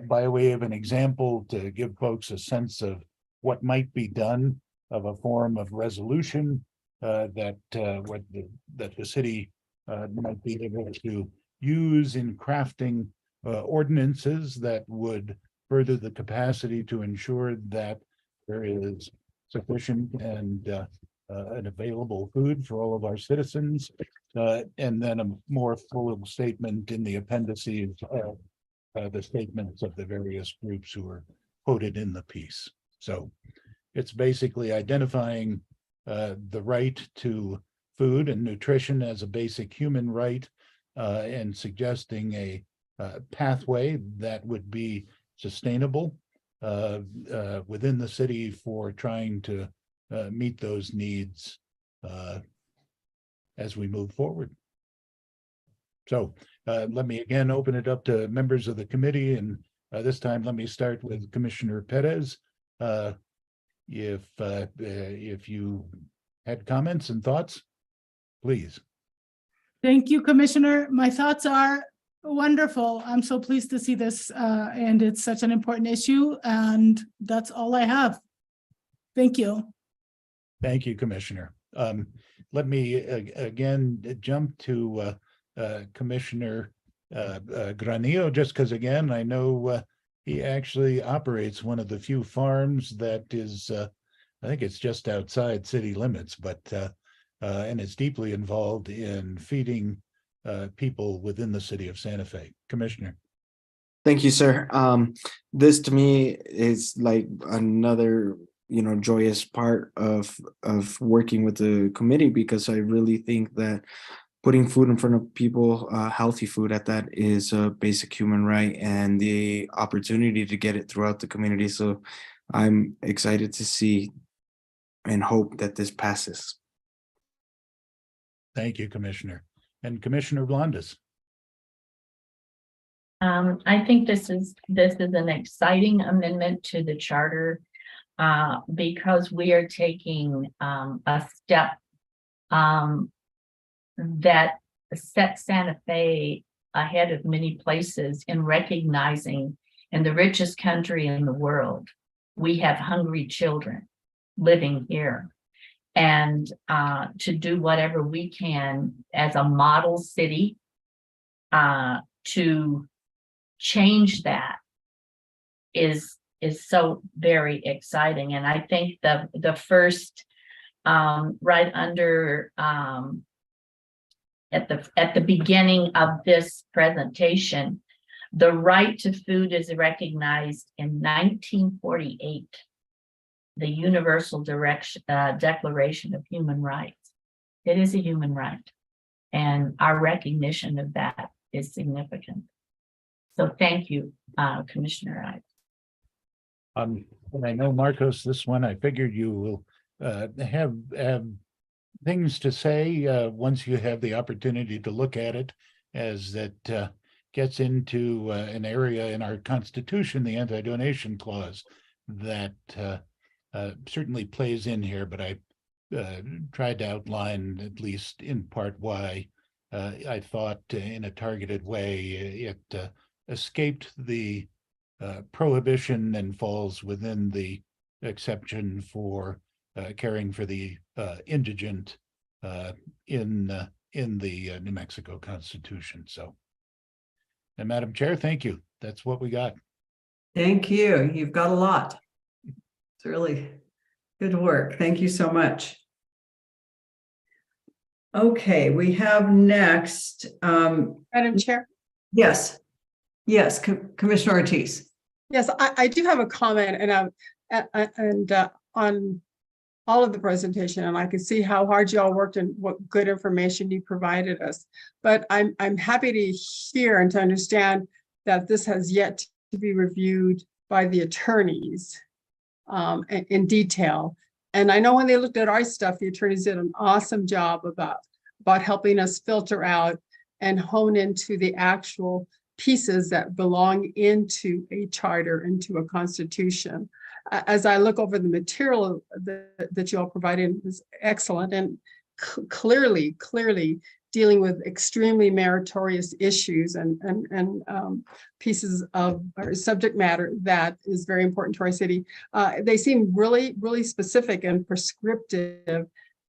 by way of an example, to give folks a sense of what might be done, of a form of resolution that the city might be able to use in crafting ordinances that would further the capacity to ensure that there is sufficient and available food for all of our citizens, and then a more full statement in the appendices of the statements of the various groups who are quoted in the piece. So it's basically identifying the right to food and nutrition as a basic human right, and suggesting a pathway that would be sustainable within the city for trying to meet those needs as we move forward. So let me again open it up to members of the committee, and this time let me start with Commissioner Perez. If you had comments and thoughts, please. Thank you, Commissioner. My thoughts are wonderful. I'm so pleased to see this, and it's such an important issue, and that's all I have. Thank you. Thank you, Commissioner. Let me again jump to Commissioner Granillo, just because again, I know he actually operates one of the few farms that is, I think it's just outside city limits, but and is deeply involved in feeding people within the city of Santa Fe. Commissioner. Thank you, sir. This to me is like another, joyous part of working with the committee, because I really think that putting food in front of people, healthy food at that, is a basic human right, and the opportunity to get it throughout the community. So I'm excited to see and hope that this passes. Thank you, Commissioner. And Commissioner Blondes. I think this is an exciting amendment to the charter because we are taking a step that sets Santa Fe ahead of many places in recognizing, in the richest country in the world, we have hungry children living here. And to do whatever we can as a model city to change that is so very exciting. And I think the first right under at the beginning of this presentation, the right to food is recognized in 1948. The Universal Declaration of Human Rights. It is a human right, and our recognition of that is significant. So thank you, Commissioner Ives. And I know, Marcos, this one, I figured you will have things to say once you have the opportunity to look at it, as that gets into an area in our Constitution, the anti-donation clause, that certainly plays in here, but I tried to outline, at least in part, why I thought in a targeted way it escaped the prohibition and falls within the exception for caring for the indigent in the New Mexico Constitution. So, and Madam Chair, thank you. That's what we got. Thank you. You've got a lot. It's really good work. Thank you so much. Okay, we have next, Madam Chair? yes, Commissioner Ortiz. Yes, I do have a comment on all of the presentation, and I can see how hard you all worked and what good information you provided us. But I'm happy to hear and to understand that this has yet to be reviewed by the attorneys in detail. And I know when they looked at our stuff, the attorneys did an awesome job about helping us filter out and hone into the actual pieces that belong into a charter, into a constitution. As I look over the material that you all provided, is excellent and clearly dealing with extremely meritorious issues and pieces of or subject matter that is very important to our city. They seem really specific and prescriptive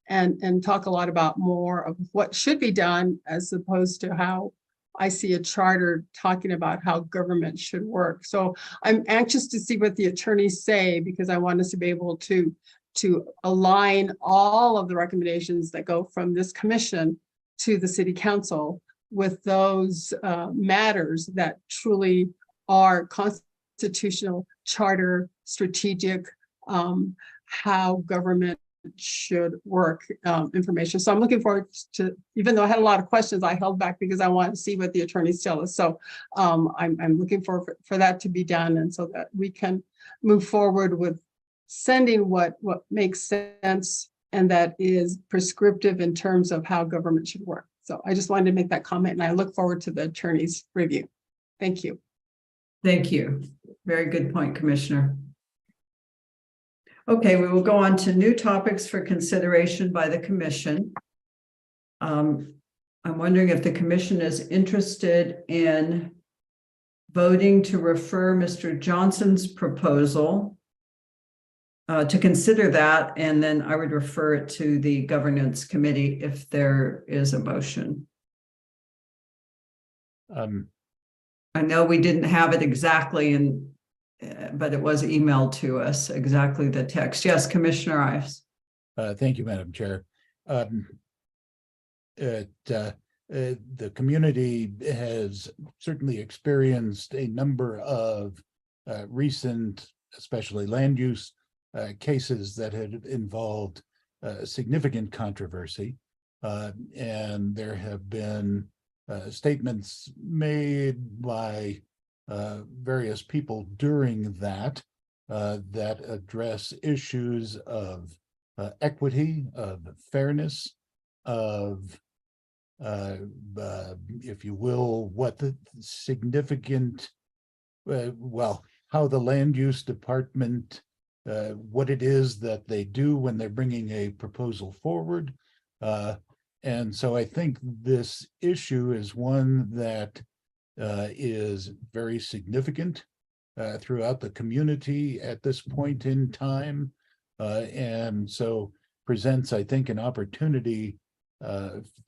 and talk a lot about more of what should be done as opposed to how I see a charter talking about how government should work. So I'm anxious to see what the attorneys say, because I want us to be able to align all of the recommendations that go from this commission to the city council with those matters that truly are constitutional, charter, strategic, how government should work information. So I'm looking forward to, even though I had a lot of questions, I held back because I want to see what the attorneys tell us. So I'm looking for that to be done, and so that we can move forward with sending what makes sense and that is prescriptive in terms of how government should work. So I just wanted to make that comment, and I look forward to the attorney's review. Thank you. Thank you. Very good point, Commissioner. Okay, we will go on to new topics for consideration by the commission. I'm wondering if the commission is interested in voting to refer Mr. Johnson's proposal to consider that, and then I would refer it to the governance committee if there is a motion. I know we didn't have it exactly but it was emailed to us, exactly the text. Yes, Commissioner Ives. Thank you, Madam Chair. The community has certainly experienced a number of recent, especially land use cases that had involved significant controversy. And there have been statements made by various people during that address issues of equity, of fairness, of if you will, what the significant, how the land use department, what it is that they do when they're bringing a proposal forward. And so I think this issue is one that is very significant throughout the community at this point in time, and so presents, I think, an opportunity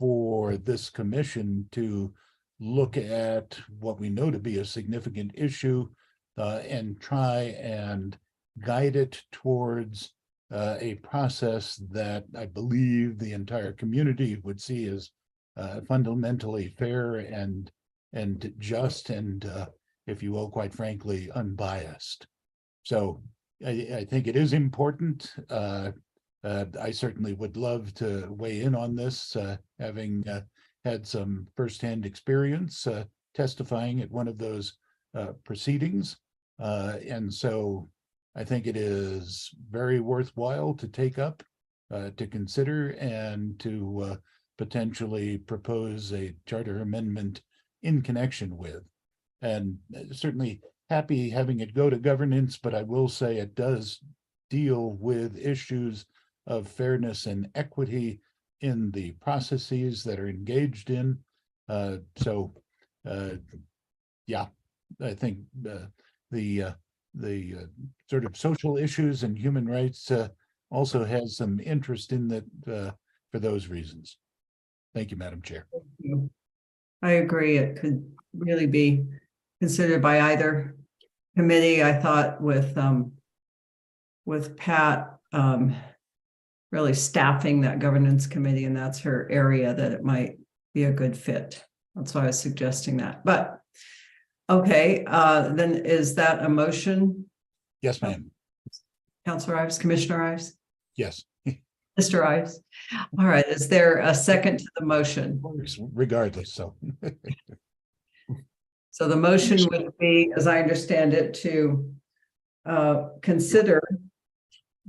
for this commission to look at what we know to be a significant issue and try and guide it towards a process that I believe the entire community would see as fundamentally fair and just and, if you will, quite frankly, unbiased. So I think it is important. I certainly would love to weigh in on this, having had some firsthand experience testifying at one of those proceedings. And so I think it is very worthwhile to take up, to consider, and to potentially propose a charter amendment in connection with. And certainly happy having it go to governance, but I will say it does deal with issues of fairness and equity in the processes that are engaged in. Yeah, I think the sort of social issues and human rights also has some interest in that for those reasons. Thank you, Madam Chair. I agree. It could really be considered by either committee. I thought with Pat really staffing that governance committee, and that's her area, that it might be a good fit. That's why I was suggesting that. But okay, then is that a motion? Yes, ma'am. Councilor Ives, Commissioner Ives, Yes. Mr. Ives. All right, is there a second to the motion? Regardless, so. So the motion would be, as I understand it, to consider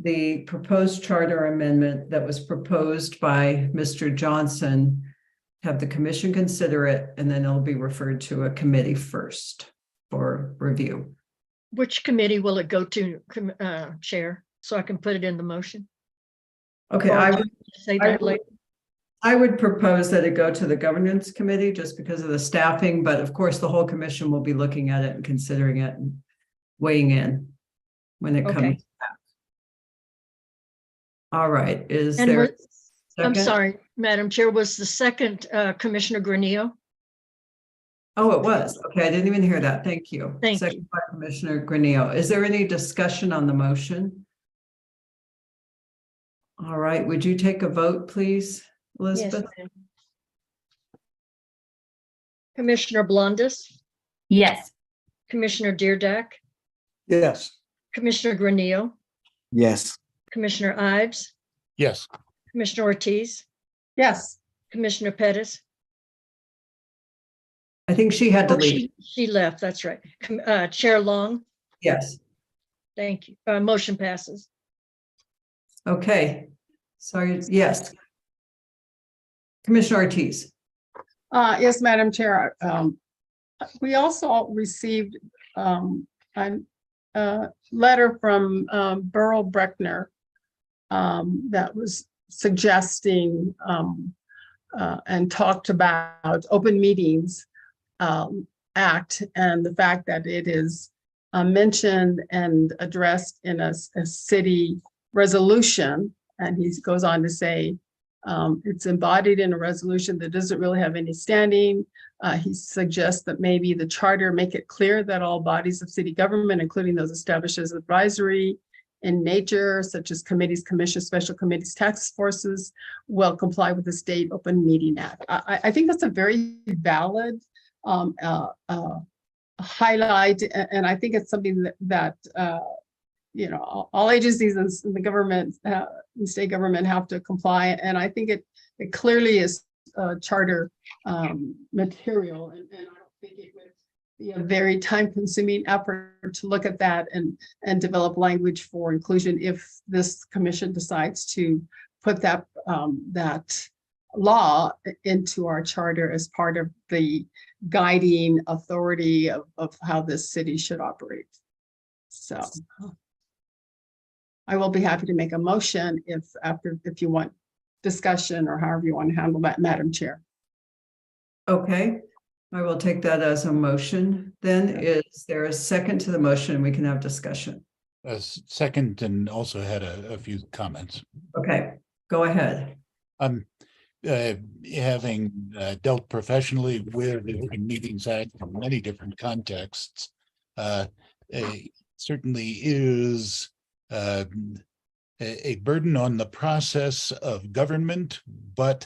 the proposed charter amendment that was proposed by Mr. Johnson, have the commission consider it, and then it'll be referred to a committee first for review. Which committee will it go to, Chair, so I can put it in the motion? Okay, Or I do would, you say I that would- later? I would propose that it go to the governance committee just because of the staffing, but of course, the whole commission will be looking at it and considering it and weighing in when it Okay. comes back. All right, is And there? was- I'm second? sorry, Madam Chair, was the second Commissioner Granillo? Oh, it was. Okay, I didn't even hear that. Thank you. Thank Second by Commissioner Granillo. Is there any discussion on the motion? All right, would you take a vote, please, Elizabeth? ma'am. Commissioner Blondus, Yes. Commissioner Deardack, Yes. Commissioner Granillo, Yes. Commissioner Ives, Yes. Commissioner Ortiz, Yes, Commissioner Pettis. I think she had to Oh, leave. she left, that's right. Chair Long, Yes. thank you. Motion passes. Okay. Sorry, yes. Commissioner Ortiz. yes, Madam Chair. We also received a letter from Burl Breckner that was suggesting and talked about open meetings act and the fact that it is mentioned and addressed in a city resolution. And he goes on to say, it's embodied in a resolution that doesn't really have any standing. He suggests that maybe the charter make it clear that all bodies of city government, including those established as advisory in nature, such as committees, commissions, special committees, task forces, will comply with the State Open Meeting Act. I think that's a very valid highlight, and I think it's something that you know, all agencies in the government, and state government have to comply. And I think it clearly is charter material. And I don't think it would be a very time-consuming effort to look at that and develop language for inclusion if this commission decides to put that law into our charter as part of the guiding authority of how this city should operate. So I will be happy to make a motion if you want discussion or however you want to handle that, Madam Chair. Okay, I will take that as a motion. Then is there a second to the motion? We can have discussion. A second, and also had a few comments. Okay, go ahead. Having dealt professionally with the Open Meetings Act in many different contexts, certainly is a burden on the process of government, but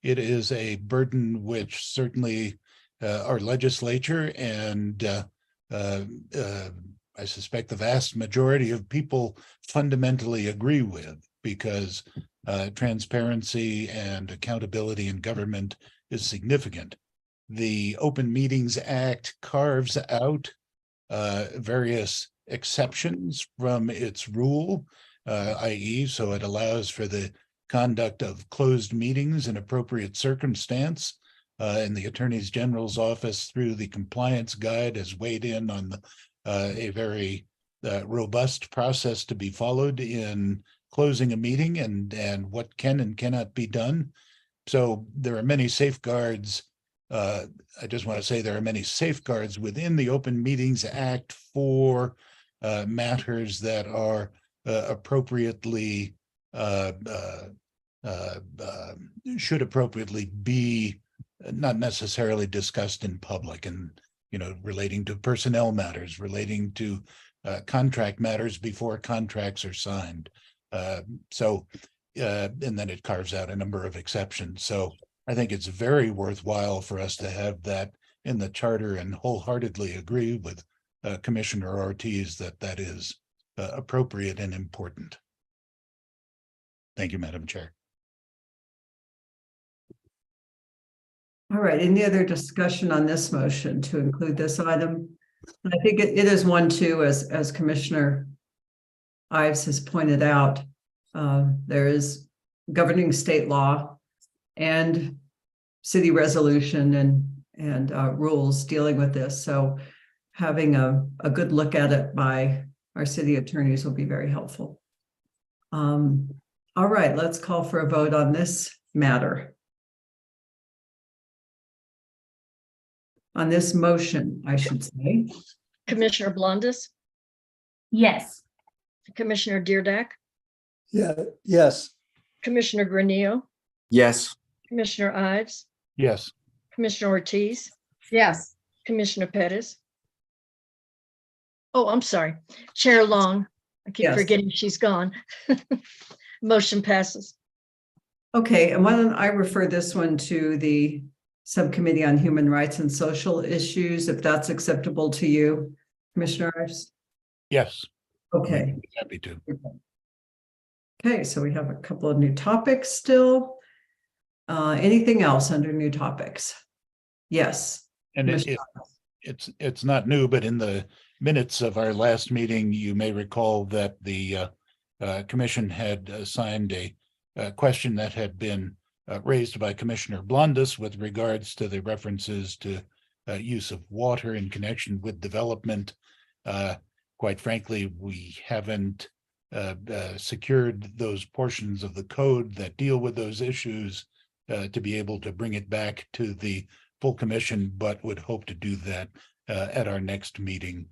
it is a burden which certainly our legislature and I suspect the vast majority of people fundamentally agree with, because transparency and accountability in government is significant. The Open Meetings Act carves out various exceptions from its rule, i.e., so it allows for the conduct of closed meetings in appropriate circumstance. And the Attorney General's office, through the compliance guide, has weighed in on a very robust process to be followed in closing a meeting and what can and cannot be done. So there are many safeguards. I just want to say there are many safeguards within the Open Meetings Act for matters that are appropriately should appropriately be not necessarily discussed in public, and, you know, relating to personnel matters, relating to contract matters before contracts are signed. And then it carves out a number of exceptions. So I think it's very worthwhile for us to have that in the charter, and wholeheartedly agree with Commissioner Ortiz that that is appropriate and important. Thank you, Madam Chair. All right, any other discussion on this motion to include this item? I think it is one too, as Commissioner Ives has pointed out, there is governing state law and city resolution and rules dealing with this. So having a good look at it by our city attorneys will be very helpful. All right, let's call for a vote on this matter. On this motion, I should say. Commissioner Blondis, Yes. Commissioner Deardack, Yeah, yes. Commissioner Granillo, Yes. Commissioner Ives, Yes. Commissioner Ortiz, Yes. Commissioner Pettis. Oh, I'm sorry, Chair Long. I keep Yes. forgetting she's gone. Motion passes. Okay, and why don't I refer this one to the Subcommittee on Human Rights and Social Issues, if that's acceptable to you, Commissioner Ives? Yes. Okay. Happy to. Okay, so we have a couple of new topics still. Anything else under new topics? Yes. And Commissioner it's not new, but in the minutes of our last meeting, you may recall that the commission had assigned a question that had been raised by Commissioner Blondis with regards to the references to use of water in connection with development. Quite frankly, we haven't secured those portions of the code that deal with those issues to be able to bring it back to the full commission, but would hope to do that at our next meeting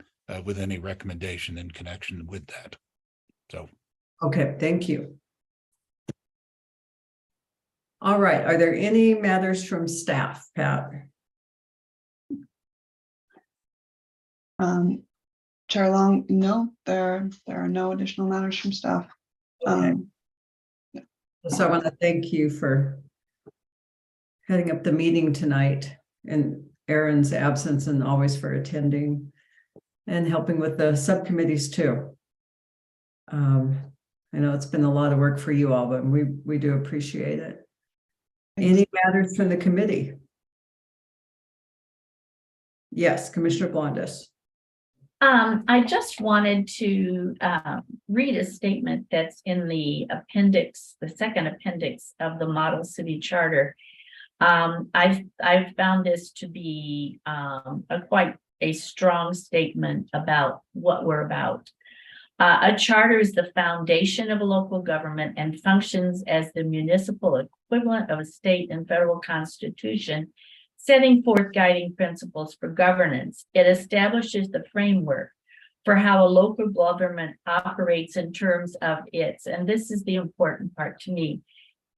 with any recommendation in connection with that. So. Okay, thank you. All right, are there any matters from staff, Pat? Chair Long, no, there are no additional matters from staff. Okay. So I want to thank you for heading up the meeting tonight in Aaron's absence, and always for attending and helping with the subcommittees too. I know it's been a lot of work for you all, but we do appreciate it. Any matters from the committee? Yes, Commissioner Blondis. I just wanted to read a statement that's in the appendix, the second appendix of the Model City Charter. I've found this to be quite a strong statement about what we're about. A charter is the foundation of a local government and functions as the municipal equivalent of a state and federal constitution, setting forth guiding principles for governance. It establishes the framework for how a local government operates in terms of its, and this is the important part to me,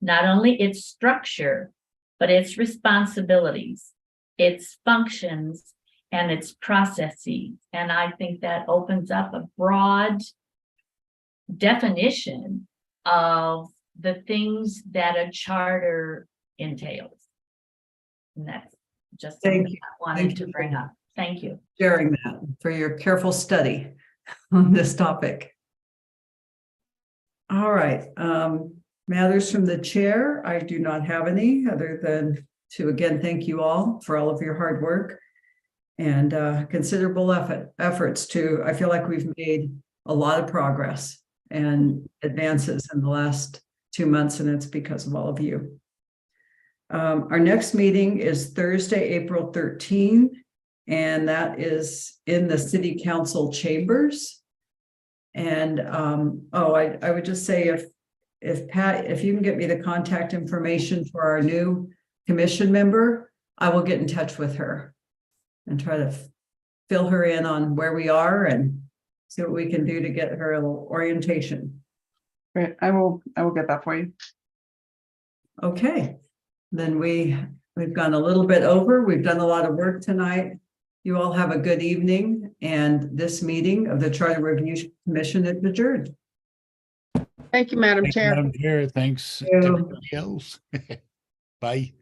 not only its structure, but its responsibilities, its functions, and its processes. And I think that opens up a broad definition of the things that a charter entails. And that's just something I wanted to bring up. Thank you. Sharing that, for your careful study on this topic. All right, matters from the chair. I do not have any, other than to again thank you all for all of your hard work and considerable efforts to, I feel like we've made a lot of progress and advances in the last 2 months, and it's because of all of you. Our next meeting is Thursday, April 13th, and that is in the City Council chambers. And I would just say, if Pat, if you can get me the contact information for our new commission member, I will get in touch with her and try to fill her in on where we are and see what we can do to get her a little orientation. Great, I will get that for you. Okay, then we've gone a little bit over. We've done a lot of work tonight. You all have a good evening, and this meeting of the Charter Review Commission is adjourned. Thank you, Madam Thank you, Chair. Madam Chair. Thanks, Thank you. everybody else. Bye.